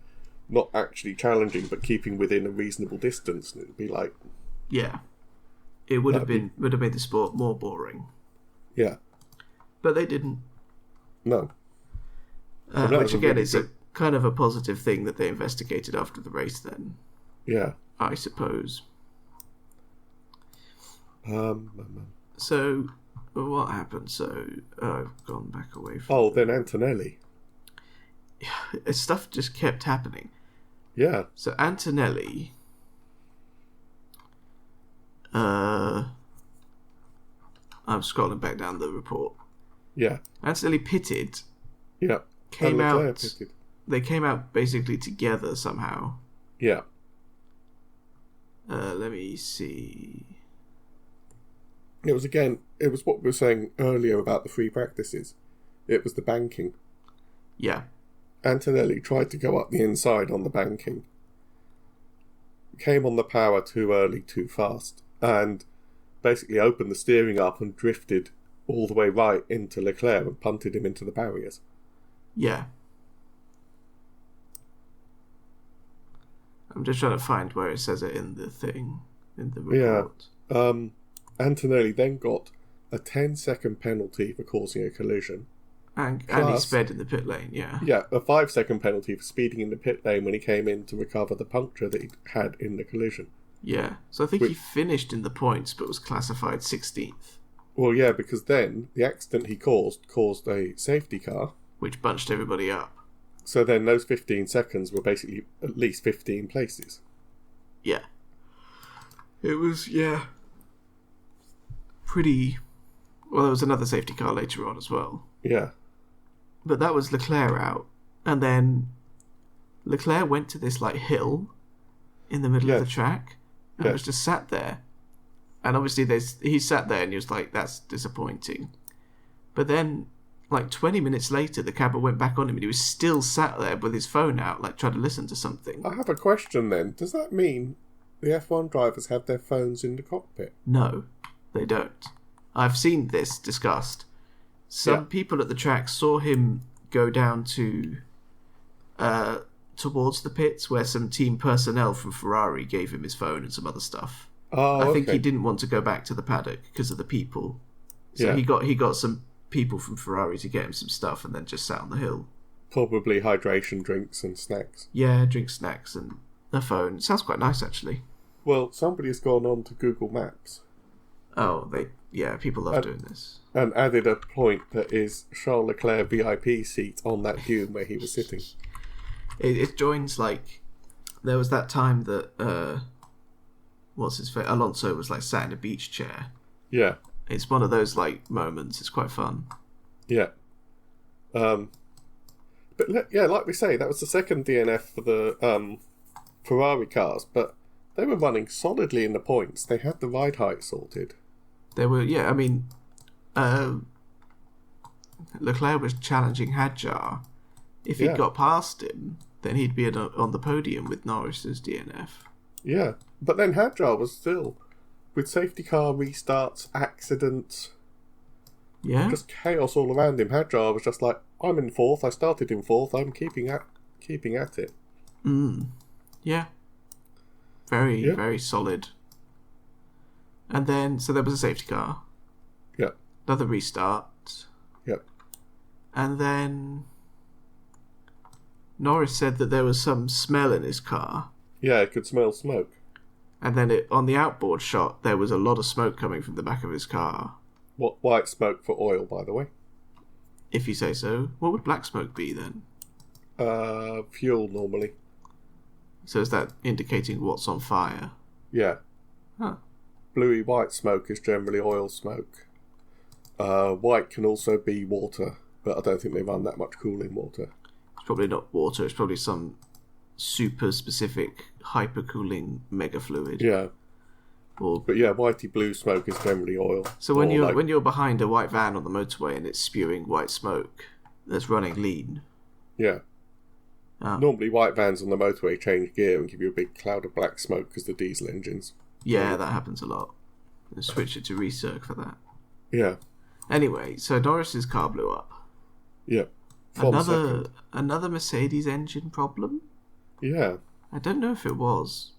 not actually challenging but keeping within a reasonable distance. And it'd be like, it would have made the sport more boring. Yeah, but they didn't. No. Which again is a kind of a positive thing that they investigated after the race. Then, I suppose. So, what happened? So, I've gone back away from... then Antonelli. Stuff just kept happening. Yeah. So, Antonelli... I'm scrolling back down the report. Yeah. Antonelli pitted. Yeah. Came out... Pitted. They came out basically together somehow. Yeah. Let me see... It was what we were saying earlier about the free practices. It was the banking. Yeah. Antonelli tried to go up the inside on the banking. Came on the power too early, too fast, and basically opened the steering up and drifted all the way right into Leclerc and punted him into the barriers. Yeah. I'm just trying to find where it says it in the thing, in the report. Yeah. Antonelli then got a 10-second penalty for causing a collision. And he sped in the pit lane, yeah. Yeah, a 5-second penalty for speeding in the pit lane when he came in to recover the puncture that he had in the collision. Yeah, so I think he finished in the points but was classified 16th. Well, yeah, because then the accident he caused a safety car. Which bunched everybody up. So then those 15 seconds were basically at least 15 places. Yeah. It was, pretty... Well, there was another safety car later on as well. Yeah. But that was Leclerc out. And then Leclerc went to this, hill in the middle of the track and was just sat there. And obviously he sat there and he was like, that's disappointing. But then like 20 minutes later, the camera went back on him and he was still sat there with his phone out, like trying to listen to something. I have a question then. Does that mean the F1 drivers have their phones in the cockpit? No, they don't. I've seen this discussed. Some people at the track saw him go down to towards the pits where some team personnel from Ferrari gave him his phone and some other stuff. Oh, I think he didn't want to go back to the paddock because of the people. So he got some people from Ferrari to get him some stuff and then just sat on the hill. Probably hydration drinks and snacks. Yeah, drink snacks and a phone. It sounds quite nice, actually. Well, somebody's gone on to Google Maps. Oh, people love doing this. And added a point that is Charles Leclerc VIP seat on that dune where he was sitting. It joins, like, there was that time that, what's his face? Alonso was, like, sat in a beach chair. Yeah. It's one of those, like, moments. It's quite fun. Yeah. But, like we say, that was the second DNF for the Ferrari cars, but they were running solidly in the points. They had the ride height sorted. They were, Leclerc was challenging Hadjar. If he'd got past him, then he'd be on the podium with Norris's DNF. Yeah, but then Hadjar was still, with safety car restarts, accidents, just chaos all around him. Hadjar was just like, I'm in fourth, I started in fourth, I'm keeping at it. Yeah. Very, very solid. And then, so there was a safety car. Yeah. Another restart. Yep. And then Norris said that there was some smell in his car. Yeah, it could smell smoke. And then on the outboard shot, there was a lot of smoke coming from the back of his car. What white smoke for oil, by the way? If you say so. What would black smoke be then? Fuel, normally. So is that indicating what's on fire? Yeah. Huh. Bluey white smoke is generally oil smoke. White can also be water, but I don't think they run that much cooling water. It's probably not water, it's probably some super specific hyper-cooling mega fluid. Yeah. But yeah, whitey blue smoke is generally oil. So when you're behind a white van on the motorway and it's spewing white smoke that's running lean. Yeah. Normally white vans on the motorway change gear and give you a big cloud of black smoke because the diesel engines. Yeah, that happens a lot. And switch it to recirc for that. Yeah. Anyway, so Norris's car blew up. Yeah. Another Mercedes engine problem? Yeah. I don't know if it was.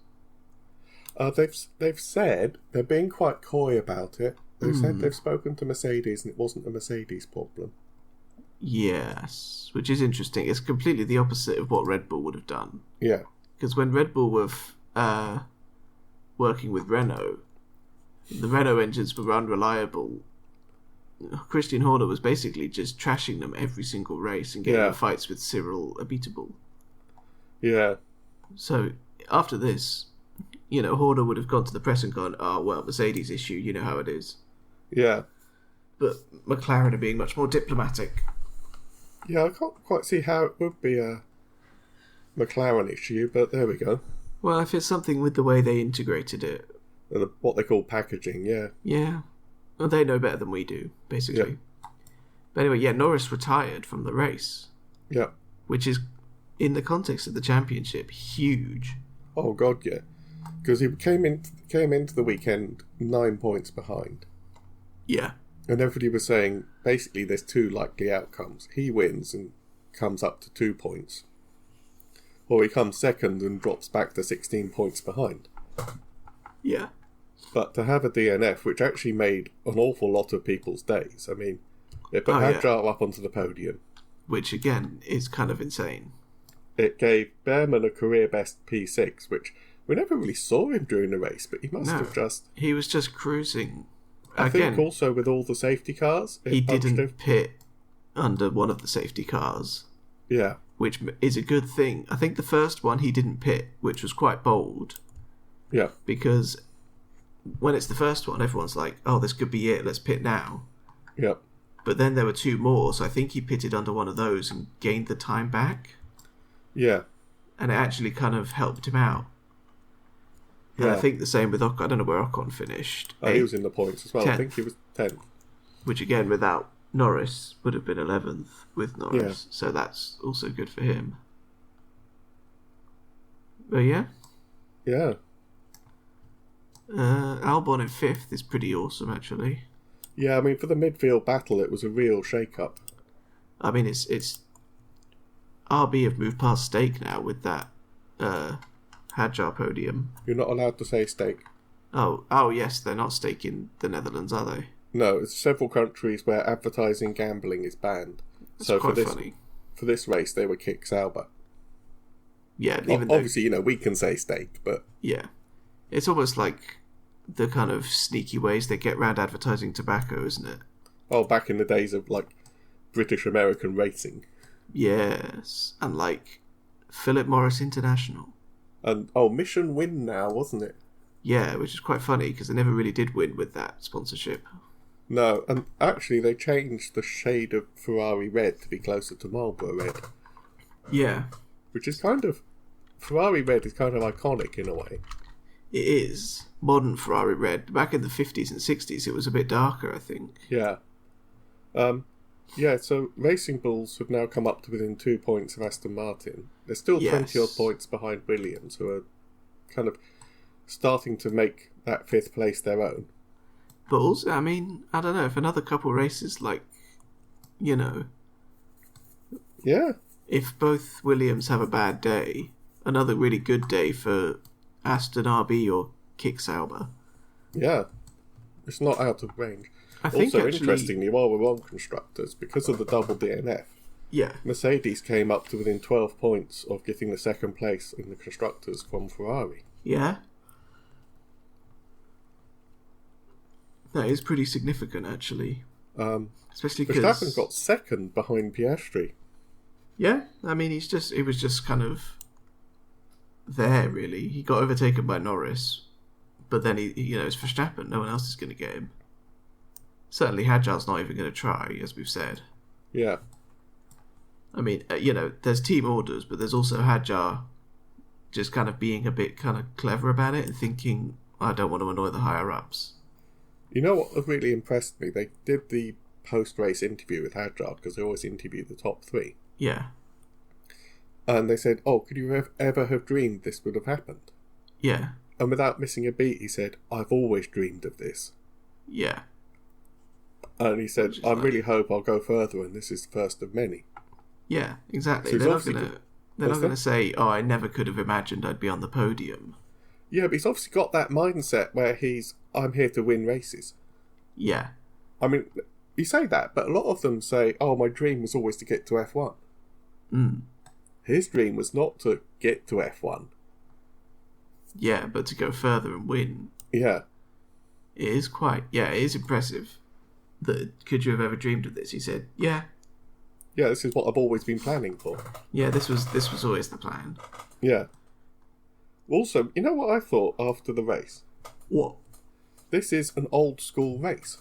They've said they're being quite coy about it. They've said they've spoken to Mercedes and it wasn't a Mercedes problem. Yes, which is interesting. It's completely the opposite of what Red Bull would have done. Yeah. Because when Red Bull were working with Renault, the Renault engines were unreliable. Christian Horner was basically just trashing them every single race and getting in fights with Cyril Abiteboul. Yeah. So after this, Horner would have gone to the press and gone, "Oh well, Mercedes issue, you know how it is." Yeah. But McLaren are being much more diplomatic. Yeah, I can't quite see how it would be a McLaren issue, but there we go. Well, if it's something with the way they integrated it. What they call packaging, yeah. Yeah. Well, they know better than we do, basically. Yeah. But anyway, Norris retired from the race. Yeah. Which is, in the context of the championship, huge. Oh, God, yeah. Because he came into the weekend 9 points behind. Yeah. And everybody was saying, basically, there's two likely outcomes. He wins and comes up to 2 points. Or he comes second and drops back to 16 points behind. Yeah. But to have a DNF, which actually made an awful lot of people's days. I mean, it put Hadjar up onto the podium. Which, again, is kind of insane. It gave Behrman a career-best P6, which we never really saw him during the race, but he must have just... He was just cruising. I think also with all the safety cars... He didn't pit under one of the safety cars. Yeah. Which is a good thing. I think the first one he didn't pit, which was quite bold. Yeah. Because when it's the first one, everyone's like, oh, this could be it, let's pit now. Yeah. But then there were two more, so I think he pitted under one of those and gained the time back. Yeah. And it actually kind of helped him out. And I think the same with Ocon. I don't know where Ocon finished. He was in the points as well. 10th. I think he was 10th. Which again, without Norris would have been 11th with Norris, so that's also good for him. But yeah. Yeah. Albon in 5th is pretty awesome, actually. Yeah, I mean, for the midfield battle, it was a real shake-up. I mean, it's RB have moved past stake now with that Hadjar podium. You're not allowed to say stake. Oh, yes, they're not stake in the Netherlands, are they? No, it's several countries where advertising gambling is banned. That's so quite funny. For this race, they were kick Sauber. Yeah, obviously, we can say stake, but... Yeah. It's almost like the kind of sneaky ways they get around advertising tobacco, isn't it? Oh, back in the days of, British-American racing. Yes, and, Philip Morris International. And, Mission Win now, wasn't it? Yeah, which is quite funny, because they never really did win with that sponsorship. No, and actually they changed the shade of Ferrari red to be closer to Marlboro red. Yeah. Which is kind of... Ferrari red is kind of iconic in a way. It is. Modern Ferrari red. Back in the 50s and 60s, it was a bit darker, I think. Yeah. So Racing Bulls have now come up to within 2 points of Aston Martin. They're still 20-odd points behind Williams, who are kind of starting to make that 5th place their own. But also, I mean, I don't know, if another couple races, Yeah. If both Williams have a bad day, another really good day for Aston RB or Kick Sauber. Yeah. It's not out of range. I think also, interestingly, while we're on constructors, because of the double DNF, Mercedes came up to within 12 points of getting the 2nd place in the constructors from Ferrari. Yeah. That is pretty significant, actually. Especially because Verstappen got 2nd behind Piastri. Yeah, I mean, he was just kind of there, really. He got overtaken by Norris, but then it's Verstappen. No one else is going to get him. Certainly, Hadjar's not even going to try, as we've said. Yeah. I mean, there's team orders, but there's also Hadjar just kind of being a bit kind of clever about it and thinking, I don't want to annoy the higher-ups. You know what really impressed me? They did the post-race interview with Hadjar, because they always interview the top 3. Yeah. And they said, could you ever have dreamed this would have happened? Yeah. And without missing a beat, he said, I've always dreamed of this. Yeah. And he said, I really hope I'll go further, and this is the first of many. Yeah, exactly. They're not going to say, I never could have imagined I'd be on the podium. Yeah, but he's obviously got that mindset where I'm here to win races. Yeah. I mean, you say that, but a lot of them say, my dream was always to get to F1. Mm. His dream was not to get to F1. Yeah, but to go further and win. Yeah. It is impressive. Could you have ever dreamed of this? He said, yeah. Yeah, this is what I've always been planning for. Yeah, this was always the plan. Yeah. Also, you know what I thought after the race? What? This is an old school race.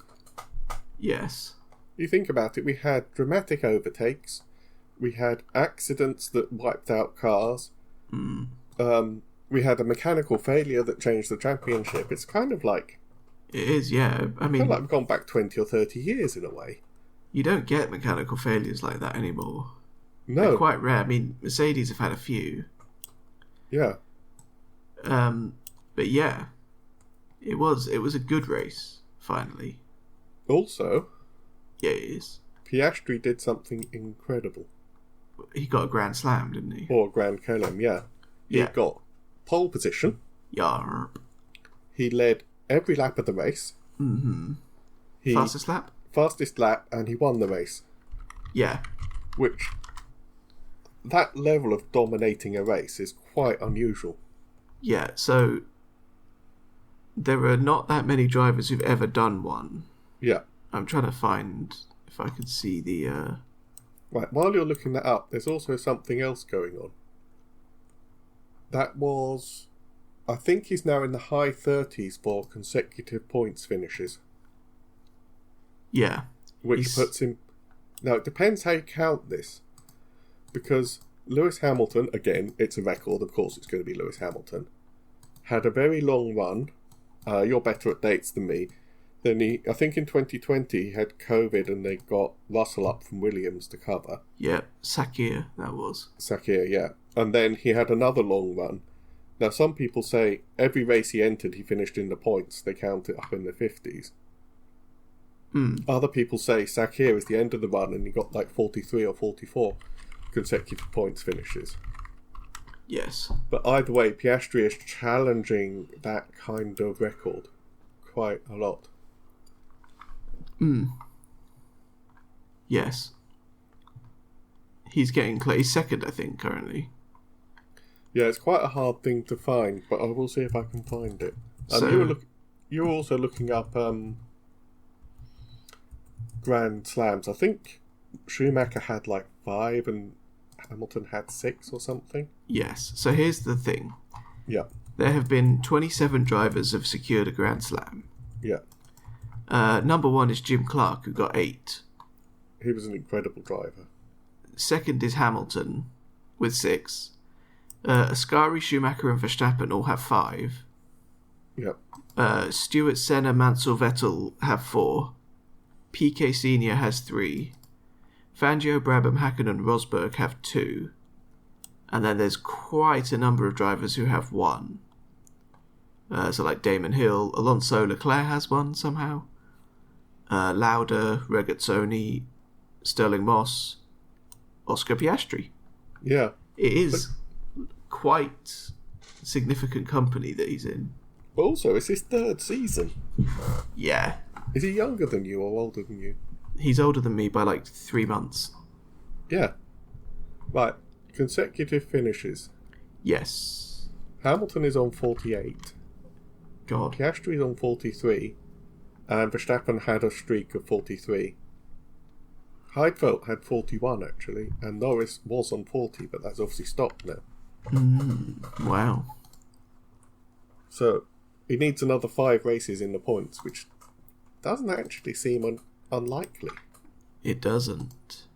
Yes. You think about it, we had dramatic overtakes, we had accidents that wiped out cars, we had a mechanical failure that changed the championship. It's kind of like... It is, yeah. I mean... kind of like we've gone back 20 or 30 years in a way. You don't get mechanical failures like that anymore. No. They're quite rare. I mean, Mercedes have had a few. Yeah. But yeah, it was a good race, finally. Also... Yeah, it is. Piastri did something incredible. He got a Grand Slam, didn't he? Or a Grand Chelem, yeah. He got pole position. Yarp. He led every lap of the race. Mm-hmm. Fastest lap? Fastest lap, and he won the race. Yeah. Which, that level of dominating a race is quite unusual. Yeah, so there are not that many drivers who've ever done one. Yeah. I'm trying to find if I could see the... Right, while you're looking that up, there's also something else going on. That was... I think he's now in the high 30s for consecutive points finishes. Yeah. Which puts him... Now, it depends how you count this. Because Lewis Hamilton, again, it's a record, of course it's going to be Lewis Hamilton, had a very long run. You're better at dates than me. Then I think in 2020 he had COVID and they got Russell up from Williams to cover. Yeah, Sakir, that was. Sakir, yeah. And then he had another long run. Now, some people say every race he entered, he finished in the points. They count it up in the 50s. Other people say Sakir is the end of the run and he got like 43 or 44 consecutive points finishes. Yes. But either way, Piastri is challenging that kind of record quite a lot. Yes. He's getting he's second, I think, currently. Yeah, it's quite a hard thing to find, but I will see if I can find it. So, you were also looking up Grand Slams. I think Schumacher had like 5 and Hamilton had 6 or something. Yes. So here's the thing. Yeah. There have been 27 drivers who have secured a Grand Slam. Yeah. Number 1 is Jim Clark, who got 8. He was an incredible driver. Second is Hamilton, with 6. Ascari, Schumacher and Verstappen all have 5. Yep. Stewart, Senna, Mansell, Vettel have 4. Piquet Senior has 3. Fangio, Brabham, Hakkinen and Rosberg have 2. And then there's quite a number of drivers who have 1. So like Damon Hill, Alonso, Leclerc has 1 somehow. Lauda, Regazzoni, Sterling Moss, Oscar Piastri. Yeah. It is quite significant company that he's in. But also, it's his 3rd season. Yeah. Is he younger than you or older than you? He's older than me by like 3 months. Yeah. Right. Consecutive finishes. Yes. Hamilton is on 48. God. Piastri is on 43. And Verstappen had a streak of 43. Heidfeld had 41 actually. And Norris was on 40, but that's obviously stopped now. Wow. So he needs another 5 races in the points, which doesn't actually seem unlikely. It doesn't.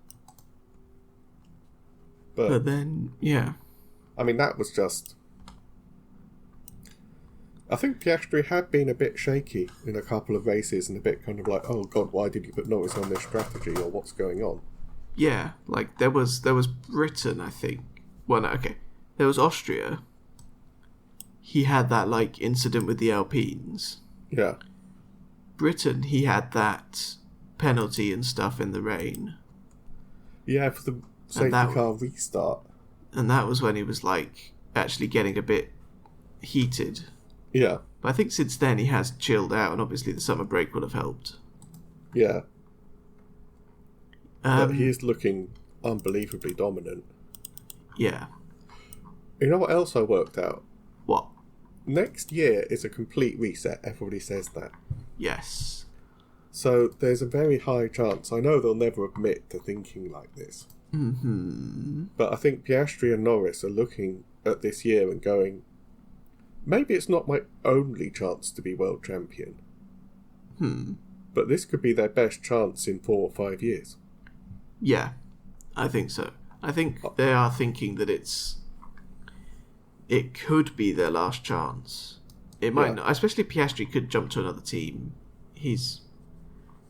But then, yeah. I mean, that was just... I think Piastri had been a bit shaky in a couple of races and a bit kind of like, oh God, why did you put Norris on this strategy or what's going on? Yeah, like there was Britain, I think. Well, no, okay. There was Austria. He had that like incident with the Alpines. Yeah. Britain, he had that penalty and stuff in the rain. Yeah, for the safety car restart. And that was when he was like actually getting a bit heated. Yeah. But I think since then he has chilled out, and obviously the summer break would have helped. Yeah. But he is looking unbelievably dominant. Yeah. You know what else I worked out? What? Next year is a complete reset. Everybody says that. Yes. So there's a very high chance. I know they'll never admit to thinking like this. But I think Piastri and Norris are looking at this year and going, maybe it's not my only chance to be world champion. But this could be their best chance in 4 or 5 years. Yeah, I think so. I think they are thinking that it could be their last chance. It might not, especially Piastri could jump to another team. He's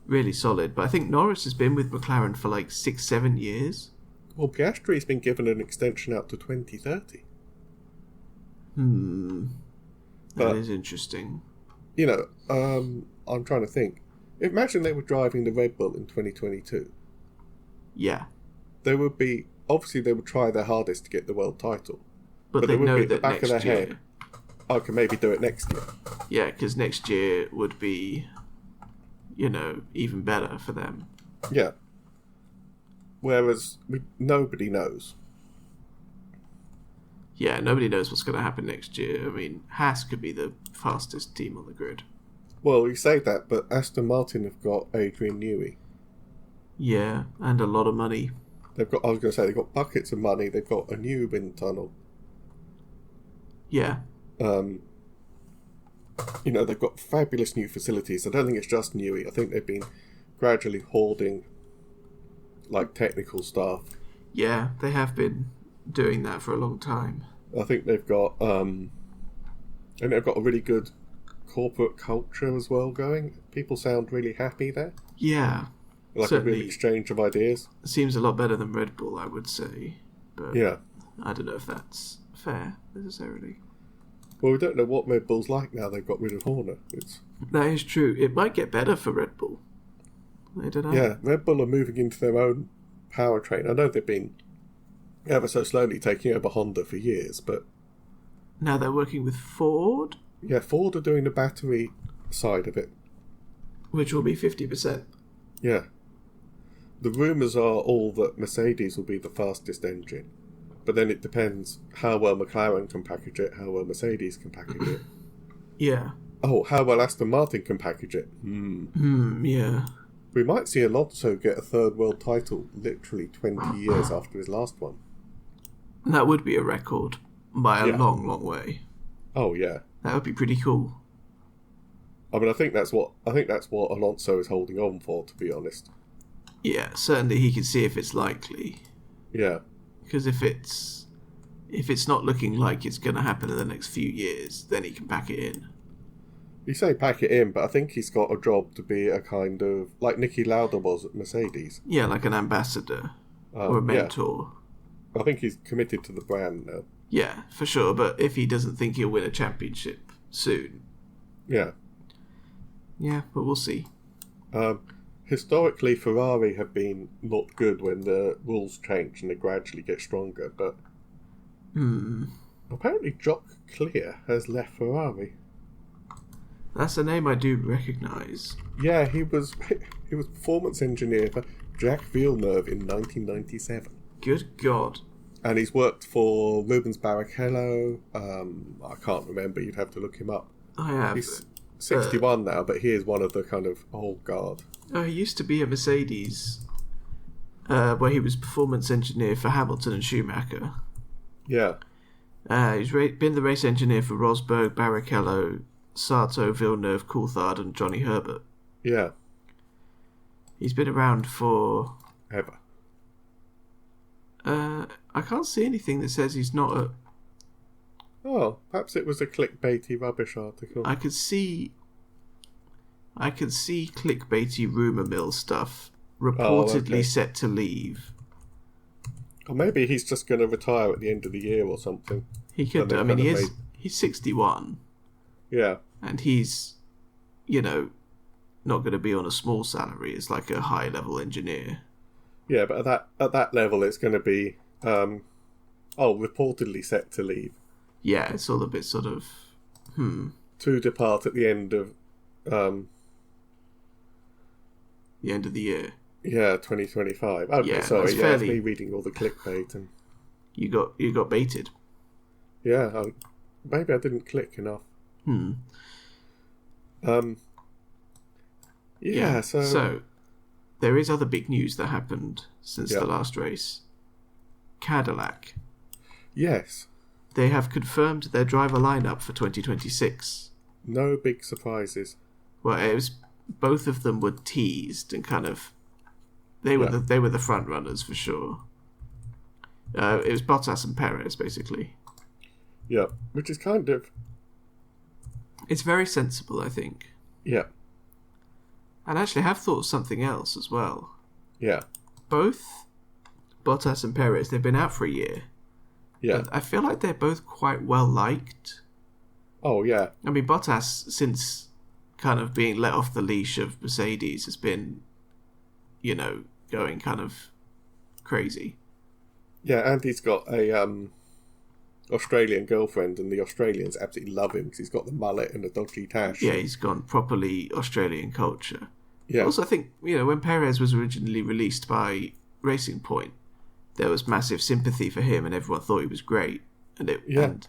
really solid. But I think Norris has been with McLaren for like 6-7 years. Well, Piastri's been given an extension out to 2030. That is interesting. You know, I'm trying to think. Imagine they were driving the Red Bull in 2022. Yeah. They would be... Obviously, they would try their hardest to get the world title. But they know that back of their head, I can maybe do it next year. Yeah, because next year would be, even better for them. Yeah. Whereas nobody knows. Yeah, nobody knows what's going to happen next year. I mean, Haas could be the fastest team on the grid. Well, you say that, but Aston Martin have got Adrian Newey. Yeah, and a lot of money. They've got buckets of money. They've got a new wind tunnel. Yeah. They've got fabulous new facilities. I don't think it's just Newey. I think they've been gradually hoarding, like, technical staff. Yeah, they have been doing that for a long time. I think they've got, a really good corporate culture as well going. People sound really happy there. Yeah. Like a real exchange of ideas. Seems a lot better than Red Bull, I would say. But yeah. I don't know if that's fair, necessarily. Well, we don't know what Red Bull's like now they've got rid of Horner. That is true. It might get better for Red Bull. I don't know. Yeah, Red Bull are moving into their own powertrain. I know they've been ever so slowly taking over Honda for years, but... Now they're working with Ford? Yeah, Ford are doing the battery side of it. Which will be 50%. Yeah. The rumours are all that Mercedes will be the fastest engine. But then it depends how well McLaren can package it, how well Mercedes can package it. Yeah. Oh, how well Aston Martin can package it. Yeah. We might see Alonso get a third world title literally 20 years after his last one. That would be a record by a long, long way. Oh, yeah. That would be pretty cool. I mean, I think that's what Alonso is holding on for, to be honest. Yeah, certainly he can see if it's likely. Yeah. Because if it's not looking like it's going to happen in the next few years, then he can pack it in. You say pack it in, but I think he's got a job to be a kind of... Like Niki Lauda was at Mercedes. Yeah, like an ambassador or a mentor. Yeah. I think he's committed to the brand now. Yeah, for sure, but if he doesn't think he'll win a championship soon... Yeah. Yeah, but we'll see. Historically, Ferrari have been not good when the rules change and they gradually get stronger, but... Apparently Jock Clear has left Ferrari. That's a name I do recognise. Yeah, he was performance engineer for Jacques Villeneuve in 1997. Good God. And he's worked for Rubens Barrichello. I can't remember, you'd have to look him up. I have. He's 61 now, but he is one of the kind of old guard. He used to be a Mercedes, where he was performance engineer for Hamilton and Schumacher. Yeah. He's been the race engineer for Rosberg, Barrichello, Sato, Villeneuve, Coulthard and Johnny Herbert. Yeah. He's been around for... Ever. I can't see anything that says he's not a... Oh, perhaps it was a clickbaity rubbish article. I could see clickbaity rumour mill stuff. Reportedly set to leave. Or maybe he's just going to retire at the end of the year or something. He could. I mean, he's 61. Yeah. And he's, not going to be on a small salary. It's like a high-level engineer. Yeah, but at that level, it's going to be, reportedly set to leave. Yeah, it's all a bit sort of, To depart at the end of, the end of the year. Yeah, 2025. Okay, yeah, sorry, it's me reading all the clickbait and... You got baited. Yeah, maybe I didn't click enough. Yeah, so there is other big news that happened since the last race. Cadillac. Yes. They have confirmed their driver lineup for 2026. No big surprises. Well, it was both of them were teased and kind of they were the front runners for sure. It was Bottas and Perez basically. Yeah, which is kind of... It's very sensible, I think. Yeah. And actually, I have thought of something else as well. Yeah. Both Bottas and Perez, they've been out for a year. Yeah. But I feel like they're both quite well liked. Oh, yeah. I mean, Bottas, since kind of being let off the leash of Mercedes, has been, going kind of crazy. Yeah, and he's got a Australian girlfriend, and the Australians absolutely love him because he's got the mullet and the dodgy tash. Yeah, he's gone properly Australian culture. Yeah. Also, I think, when Perez was originally released by Racing Point, there was massive sympathy for him and everyone thought he was great. And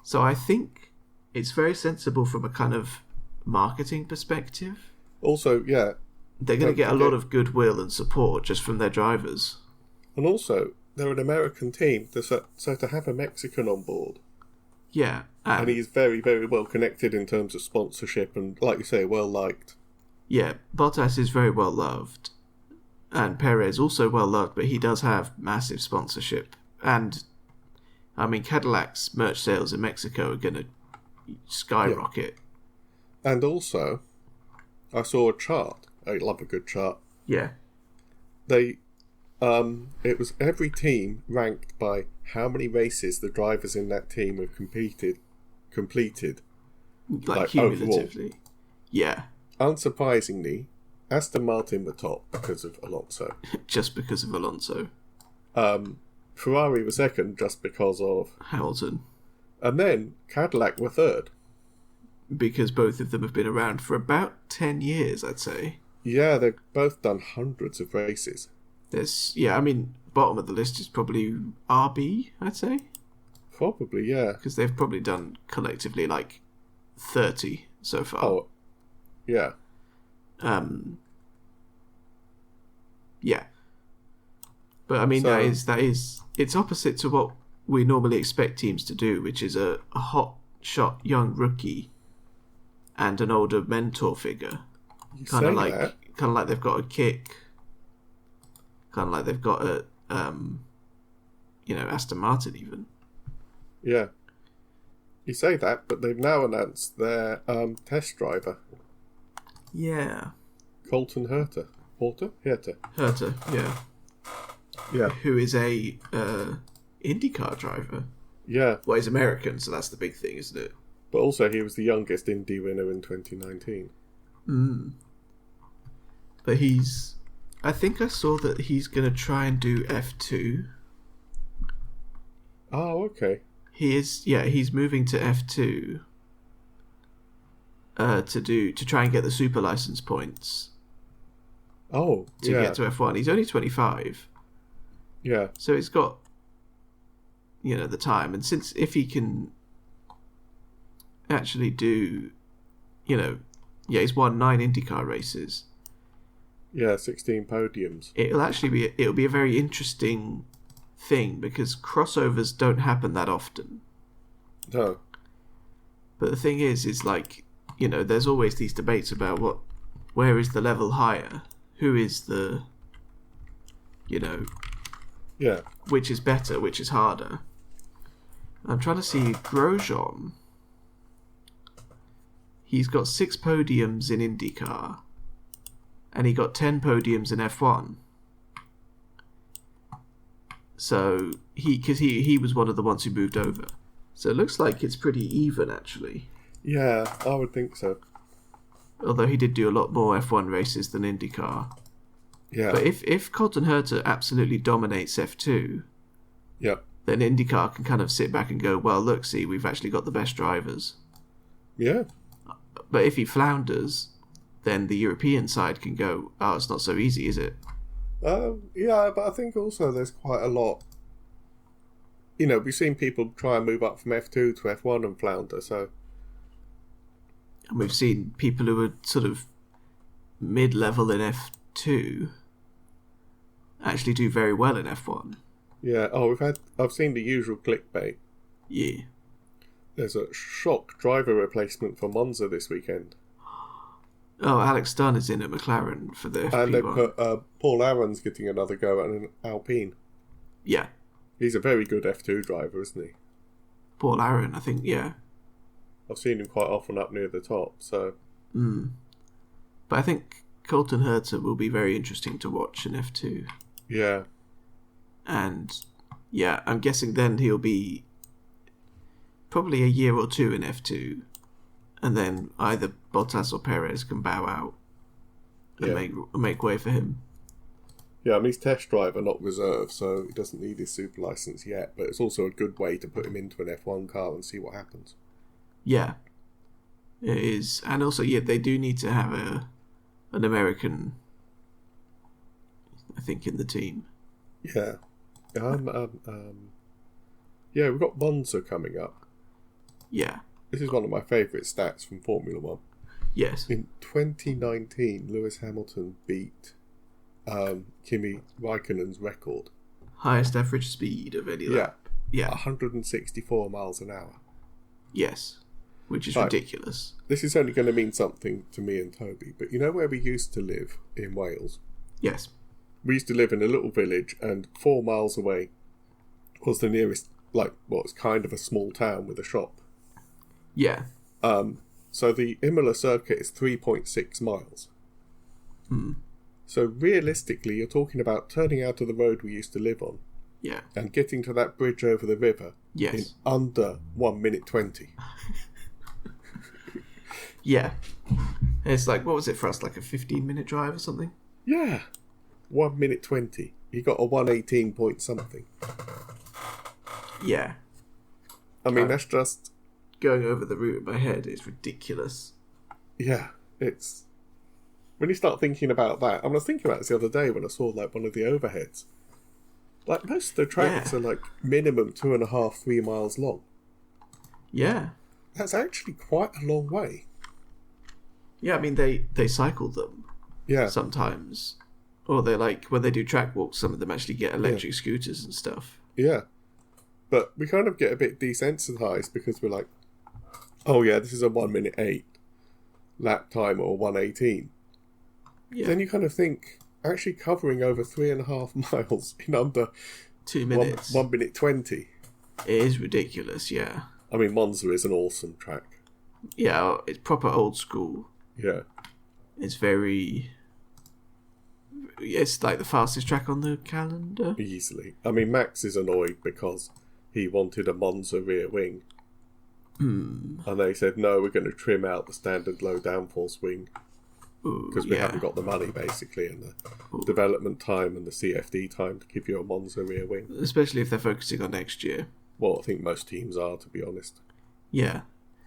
so I think it's very sensible from a kind of marketing perspective. Also, yeah. They're going to get a lot of goodwill and support just from their drivers. And also, they're an American team, so to have a Mexican on board. Yeah. And he's very, very well connected in terms of sponsorship and, like you say, well liked. Yeah, Bottas is very well loved. And Perez also well loved, but he does have massive sponsorship. And, I mean, Cadillac's merch sales in Mexico are going to skyrocket. And also, I saw a chart. I love a good chart. Yeah. It was every team ranked by how many races the drivers in that team have completed. Like cumulatively. Overall. Yeah. Unsurprisingly, Aston Martin were top because of Alonso. Just because of Alonso. Ferrari were second just because of Hamilton. And then Cadillac were third. Because both of them have been around for about 10 years, I'd say. Yeah, they've both done hundreds of races. Bottom of the list is probably RB, I'd say. Probably, yeah. Because they've probably done collectively like 30 so far. Oh, yeah. Yeah. But I mean, that is it's opposite to what we normally expect teams to do, which is a hot shot young rookie and an older mentor figure. Kind of like they've got a kick. Kind of like they've got a Aston Martin even. Yeah. You say that, but they've now announced their test driver. Yeah. Colton Herta. Herta, yeah. Yeah. Who is a IndyCar driver. Yeah. Well, he's American, so that's the big thing, isn't it? But also he was the youngest Indy winner in 2019. But I think I saw that he's going to try and do F2. Oh, okay. He's moving to F2 to try and get the super license points. Oh, to get to F1. He's only 25. Yeah. So he's got the time, and if he can actually do he's won 9 IndyCar races. Yeah, 16 podiums. It'll be a very interesting thing because crossovers don't happen that often. No. But the thing is like, there's always these debates about where is the level higher? Who is the, yeah, which is better, which is harder? I'm trying to see Grosjean. He's got 6 podiums in IndyCar. And he got 10 podiums in F1. So, he was one of the ones who moved over. So it looks like it's pretty even, actually. Yeah, I would think so. Although he did do a lot more F1 races than IndyCar. Yeah. But if Colton Herta absolutely dominates F2, yeah, then IndyCar can kind of sit back and go, well, look, see, we've actually got the best drivers. Yeah. But if he flounders, then the European side can go, oh, it's not so easy, is it? Yeah, but I think also there's quite a lot. We've seen people try and move up from F2 to F1 and flounder, so. And we've seen people who are sort of mid-level in F2 actually do very well in F1. Yeah, I've seen the usual clickbait. Yeah. There's a shock driver replacement for Monza this weekend. Oh, Alex Dunn is in at McLaren for the FP1. And they put Paul Aron's getting another go at an Alpine. Yeah. He's a very good F2 driver, isn't he? Paul Aron, I think, yeah. I've seen him quite often up near the top, so. But I think Colton Herta will be very interesting to watch in F2. Yeah. And, yeah, I'm guessing then he'll be probably a year or 2 in F2. And then either Bottas or Perez can bow out and make way for him. Yeah, I mean, he's test driver, not reserve, so he doesn't need his super license yet. But it's also a good way to put him into an F1 car and see what happens. Yeah, it is. And also, they do need to have an American, I think, in the team. Yeah. Yeah, we've got Monza coming up. Yeah. This is one of my favourite stats from Formula 1. Yes. In 2019, Lewis Hamilton beat Kimi Raikkonen's record. Highest average speed of any lap. Yeah. 164 miles an hour. Yes. Which is ridiculous. This is only going to mean something to me and Toby, but you know where we used to live in Wales? Yes. We used to live in a little village, and 4 miles away was the nearest, what's kind of a small town with a shop. Yeah. So the Imola circuit is 3.6 miles. So realistically, you're talking about turning out of the road we used to live on. Yeah. And getting to that bridge over the river in under 1 minute 20. Yeah. It's like, what was it for us? Like a 15-minute drive or something? Yeah. 1 minute 20. You got a 118 point something. Yeah. I mean, that's just... Going over the route in my head is ridiculous. Yeah, it's... When you start thinking about that... I was thinking about this the other day when I saw, like, one of the overheads. Like, most of the tracks are, like, minimum 2.5, 3 miles long. Yeah. That's actually quite a long way. Yeah, I mean, they cycle them. Yeah. Sometimes. Or they like, when they do track walks, some of them actually get electric scooters and stuff. Yeah. But we kind of get a bit desensitized because we're like, oh yeah, this is a 1 minute 8 lap time or 118. Yeah. Then you kind of think, actually covering over 3.5 miles in under 2 minutes. 1 minute 20. It is ridiculous, yeah. I mean, Monza is an awesome track. Yeah, it's proper old school. Yeah. It's very... It's like the fastest track on the calendar. Easily. I mean, Max is annoyed because he wanted a Monza rear wing. And they said, no, we're going to trim out the standard low downforce wing. Because we haven't got the money, basically, and the development time and the CFD time to give you a Monza rear wing. Especially if they're focusing on next year. Well, I think most teams are, to be honest. Yeah.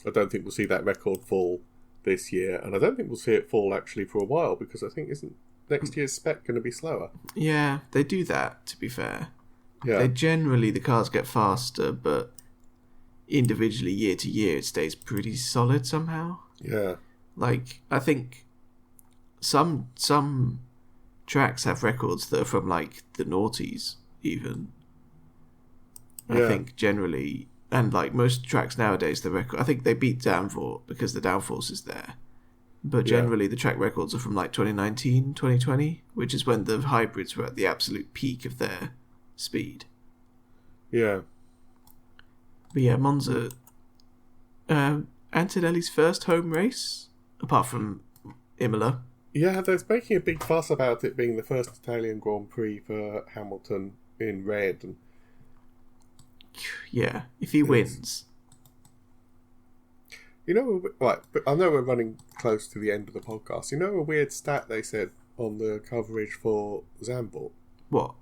I don't think we'll see that record fall this year, and I don't think we'll see it fall, actually, for a while, because I think isn't next year's spec going to be slower? Yeah, they do that, to be fair. Yeah. They generally, the cars get faster, but individually, year to year, it stays pretty solid somehow. Yeah. Like, I think some tracks have records that are from, like, the noughties, even. I think, generally, and, like, most tracks nowadays, the record, I think they beat downforce because the downforce is there. But generally, the track records are from, like, 2019, 2020, which is when the hybrids were at the absolute peak of their speed. Yeah. But yeah, Monza... Antonelli's first home race, apart from Imola. Yeah, they're making a big fuss about it being the first Italian Grand Prix for Hamilton in red. And yeah, if he wins... You know, right, but I know we're running close to the end of the podcast. You know a weird stat they said on the coverage for Zandvoort? What?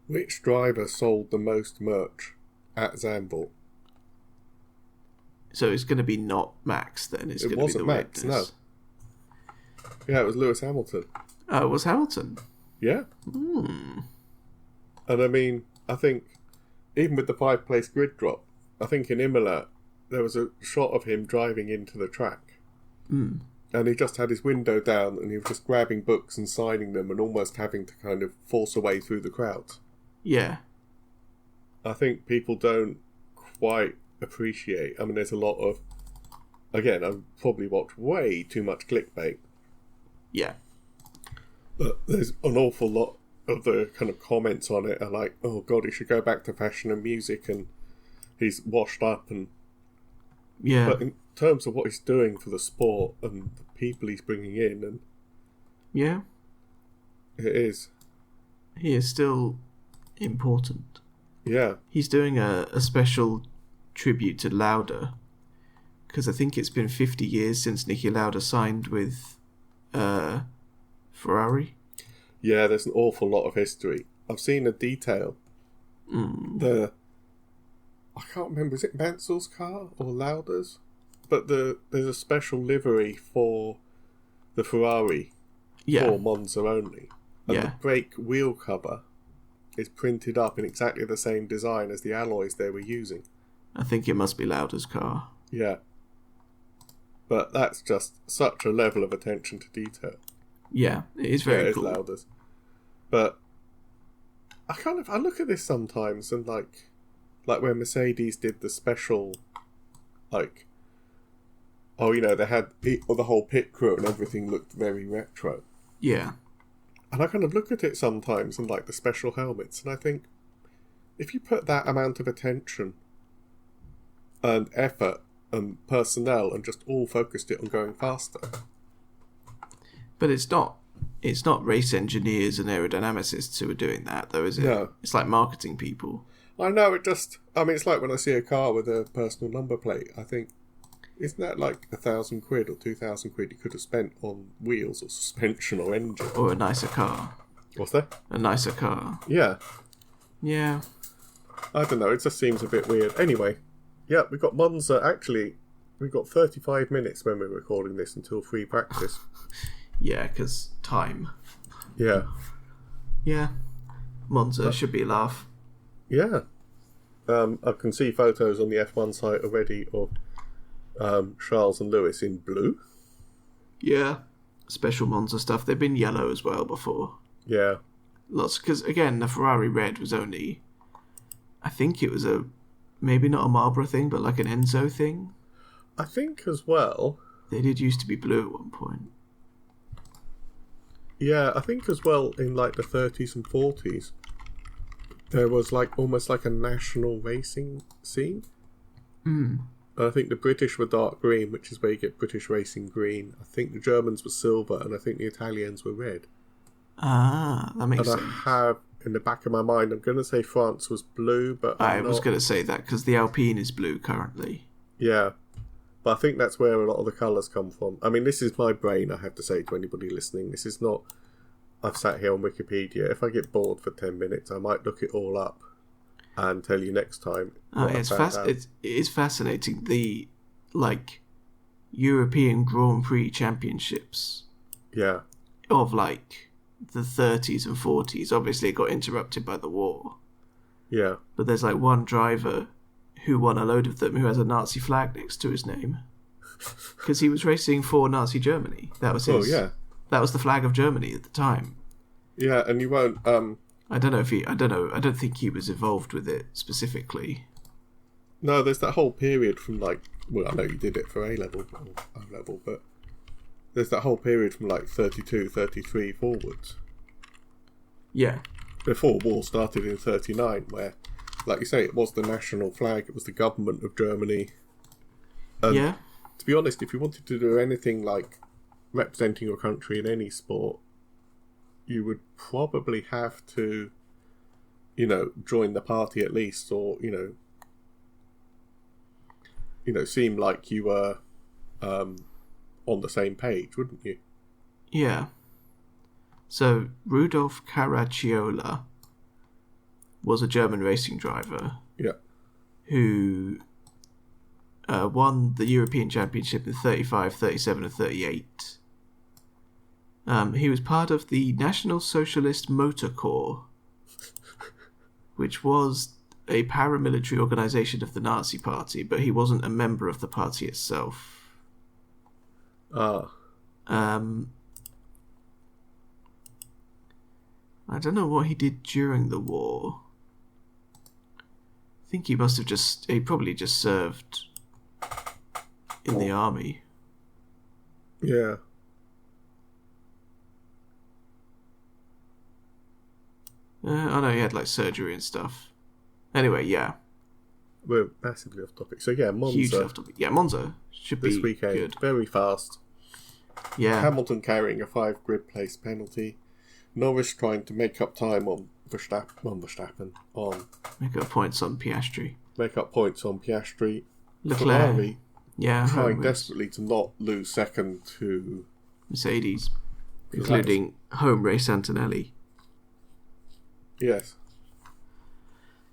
Which driver sold the most merch at Zandvoort? So it's going to be not Max then? It wasn't Max, no. Yeah, it was Lewis Hamilton. Oh, it was Hamilton? Yeah. And I mean, I think, even with the 5-place grid drop, I think in Imola, there was a shot of him driving into the track. And he just had his window down and he was just grabbing books and signing them and almost having to kind of force a way through the crowds. Yeah. I think people don't quite appreciate... I mean, there's a lot of... Again, I've probably watched way too much clickbait. Yeah. But there's an awful lot of the kind of comments on it are like, oh God, he should go back to fashion and music and he's washed up and... Yeah. But in terms of what he's doing for the sport and the people he's bringing in, and yeah, it is. He is still important. Yeah. He's doing a special tribute to Lauda, because I think it's been 50 years since Niki Lauda signed with Ferrari. Yeah, there's an awful lot of history. I've seen a detail. I can't remember, is it Mansell's car or Lauda's? But there's a special livery for the Ferrari for Monza only. And the brake wheel cover is printed up in exactly the same design as the alloys they were using. I think it must be Lauda's car. Yeah. But that's just such a level of attention to detail. Yeah, it is very cool. It is Lauda's. But I look at this sometimes and like when Mercedes did the special, like, oh, you know, they had the whole pit crew and everything looked very retro. Yeah. And I kind of look at it sometimes and like the special helmets and I think, if you put that amount of attention and effort and personnel and just all focused it on going faster. But it's not race engineers and aerodynamicists who are doing that, though, is it? No. It's like marketing people. I know, it's like when I see a car with a personal number plate, I think, isn't that like £1,000 or £2,000 you could have spent on wheels or suspension or engine? Or a nicer car. What's that? A nicer car. Yeah. Yeah. I don't know, it just seems a bit weird. Anyway, yeah, we've got Monza. Actually, we've got 35 minutes when we're recording this until free practice. Yeah, because time. Yeah. Yeah. Monza should be a laugh. Yeah. I can see photos on the F1 site already of Charles and Lewis in blue. Yeah. Special Monza stuff. They've been yellow as well before. Yeah. Lots, because again, the Ferrari red was only, I think it was maybe not a Marlboro thing, but like an Enzo thing. I think as well. They did used to be blue at one point. Yeah, I think as well in like the 30s and 40s, there was like almost like a national racing scene. Mm. And I think the British were dark green, which is where you get British racing green. I think the Germans were silver, and I think the Italians were red. Ah, that makes sense. And I have in the back of my mind, I'm going to say France was blue, but I was going to say that because the Alpine is blue currently. Yeah, but I think that's where a lot of the colours come from. I mean, this is my brain, I have to say to anybody listening. This is not, I've sat here on Wikipedia. If I get bored for 10 minutes, I might look it all up and tell you next time. It is fascinating. The, like, European Grand Prix championships. Yeah. Of, like, the 30s and 40s. Obviously, it got interrupted by the war. Yeah. But there's, like, one driver who won a load of them who has a Nazi flag next to his name. Because he was racing for Nazi Germany. That was his... Oh, yeah. That was the flag of Germany at the time. Yeah, and you won't... I don't think he was involved with it specifically. No, there's that whole period from like... Well, I know you did it for A-level or O-level, but... There's that whole period from like 32, 33 forwards. Yeah. Before war started in 39, where, like you say, it was the national flag, it was the government of Germany. And yeah. To be honest, if you wanted to do anything like representing your country in any sport, you would probably have to, join the party at least, or, seem like you were on the same page, wouldn't you? Yeah. So, Rudolf Caracciola was a German racing driver. Yeah. Who won the European Championship in 35, 37 and 38. He was part of the National Socialist Motor Corps, which was a paramilitary organisation of the Nazi Party, but he wasn't a member of the party itself. Ah. I don't know what he did during the war. I think he probably just served in the army. Yeah. I know he had like surgery and stuff. Anyway, yeah. We're massively off topic. So yeah, Monza. Hugely off topic. Yeah, Monza should be this weekend. Good. Very fast. Yeah. Hamilton carrying a 5 grid place penalty. Norris trying to make up time on Verstappen. Make up points on Piastri. Leclerc. Ferrari. Yeah. Trying desperately to not lose second to Mercedes, including home race Antonelli. Yes.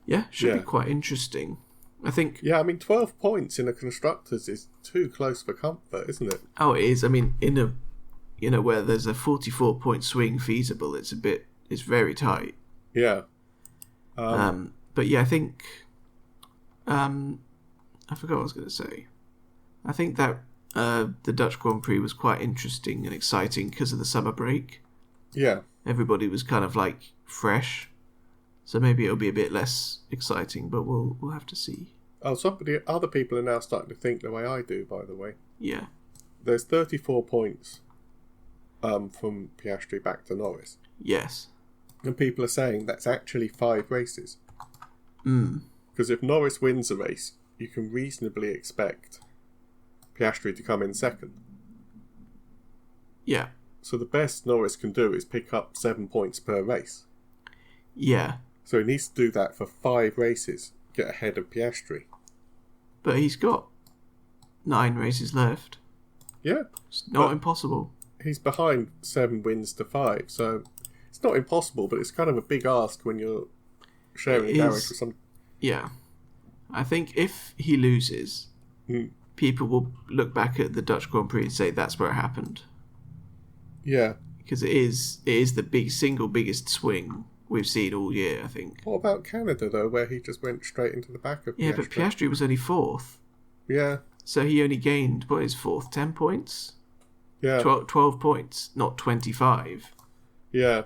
Yeah, should be quite interesting. I think... Yeah, I mean, 12 points in a Constructors is too close for comfort, isn't it? Oh, it is. I mean, in a... where there's a 44-point swing feasible, it's very tight. Yeah. But yeah, I think... I forgot what I was going to say. I think that the Dutch Grand Prix was quite interesting and exciting because of the summer break. Yeah. Everybody was kind of like fresh. So maybe it'll be a bit less exciting, but we'll have to see. Oh, other people are now starting to think the way I do, by the way. Yeah. There's 34 points from Piastri back to Norris. Yes. And people are saying that's actually 5 races. Mm. Because if Norris wins a race, you can reasonably expect Piastri to come in second. Yeah. So the best Norris can do is pick up 7 points per race. Yeah. So he needs to do that for 5 races, get ahead of Piastri. But he's got 9 races left. Yeah. It's not impossible. He's behind 7 wins to 5, so it's not impossible, but it's kind of a big ask when you're sharing a garage with some... Yeah. I think if he loses, people will look back at the Dutch Grand Prix and say that's where it happened. Yeah. Because it is the single biggest swing we've seen all year, I think. What about Canada, though, where he just went straight into the back of Piastri? Yeah, but Piastri was only 4th. Yeah. So he only gained, what is 4th? 10 points? Yeah. 12 points, not 25. Yeah.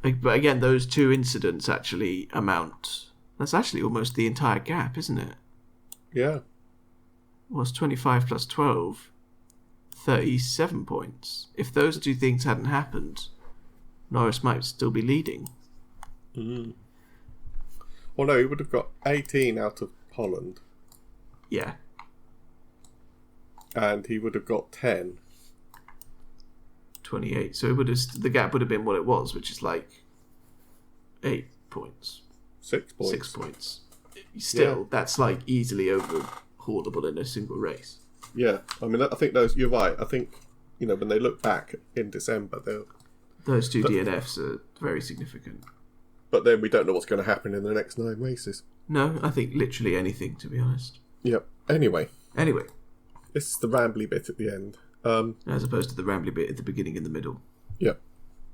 But again, those 2 incidents actually amount... That's actually almost the entire gap, isn't it? Yeah. Well, it's 25 plus 12... 37 points. If those 2 things hadn't happened, Norris might still be leading. Well, no, he would have got 18 out of Holland. Yeah. And he would have got 10. 28. So the gap would have been what it was, which is like 8 points. 6 points. 6 points. Still, that's like easily overhaulable in a single race. Yeah, I mean, I think you're right. I think, when they look back in December, those 2 DNFs are very significant. But then we don't know what's going to happen in the next 9 races. No, I think literally anything, to be honest. Yep. Anyway. This is the rambly bit at the end. As opposed to the rambly bit at the beginning and the middle. Yep.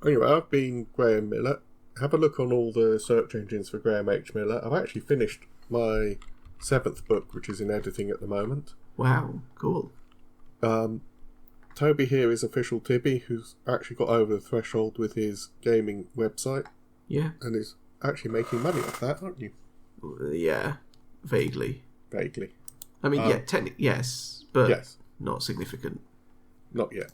Anyway, I've been Graham Miller. Have a look on all the search engines for Graham H. Miller. I've actually finished my 7th book, which is in editing at the moment. Wow, cool. Toby here is Official Tibby, who's actually got over the threshold with his gaming website. Yeah. And is actually making money off that, aren't you? Yeah, vaguely. I mean, technically, yes, but not significant. Not yet.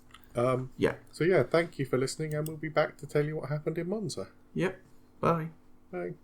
Yeah. So, thank you for listening, and we'll be back to tell you what happened in Monza. Yep. Bye. Bye.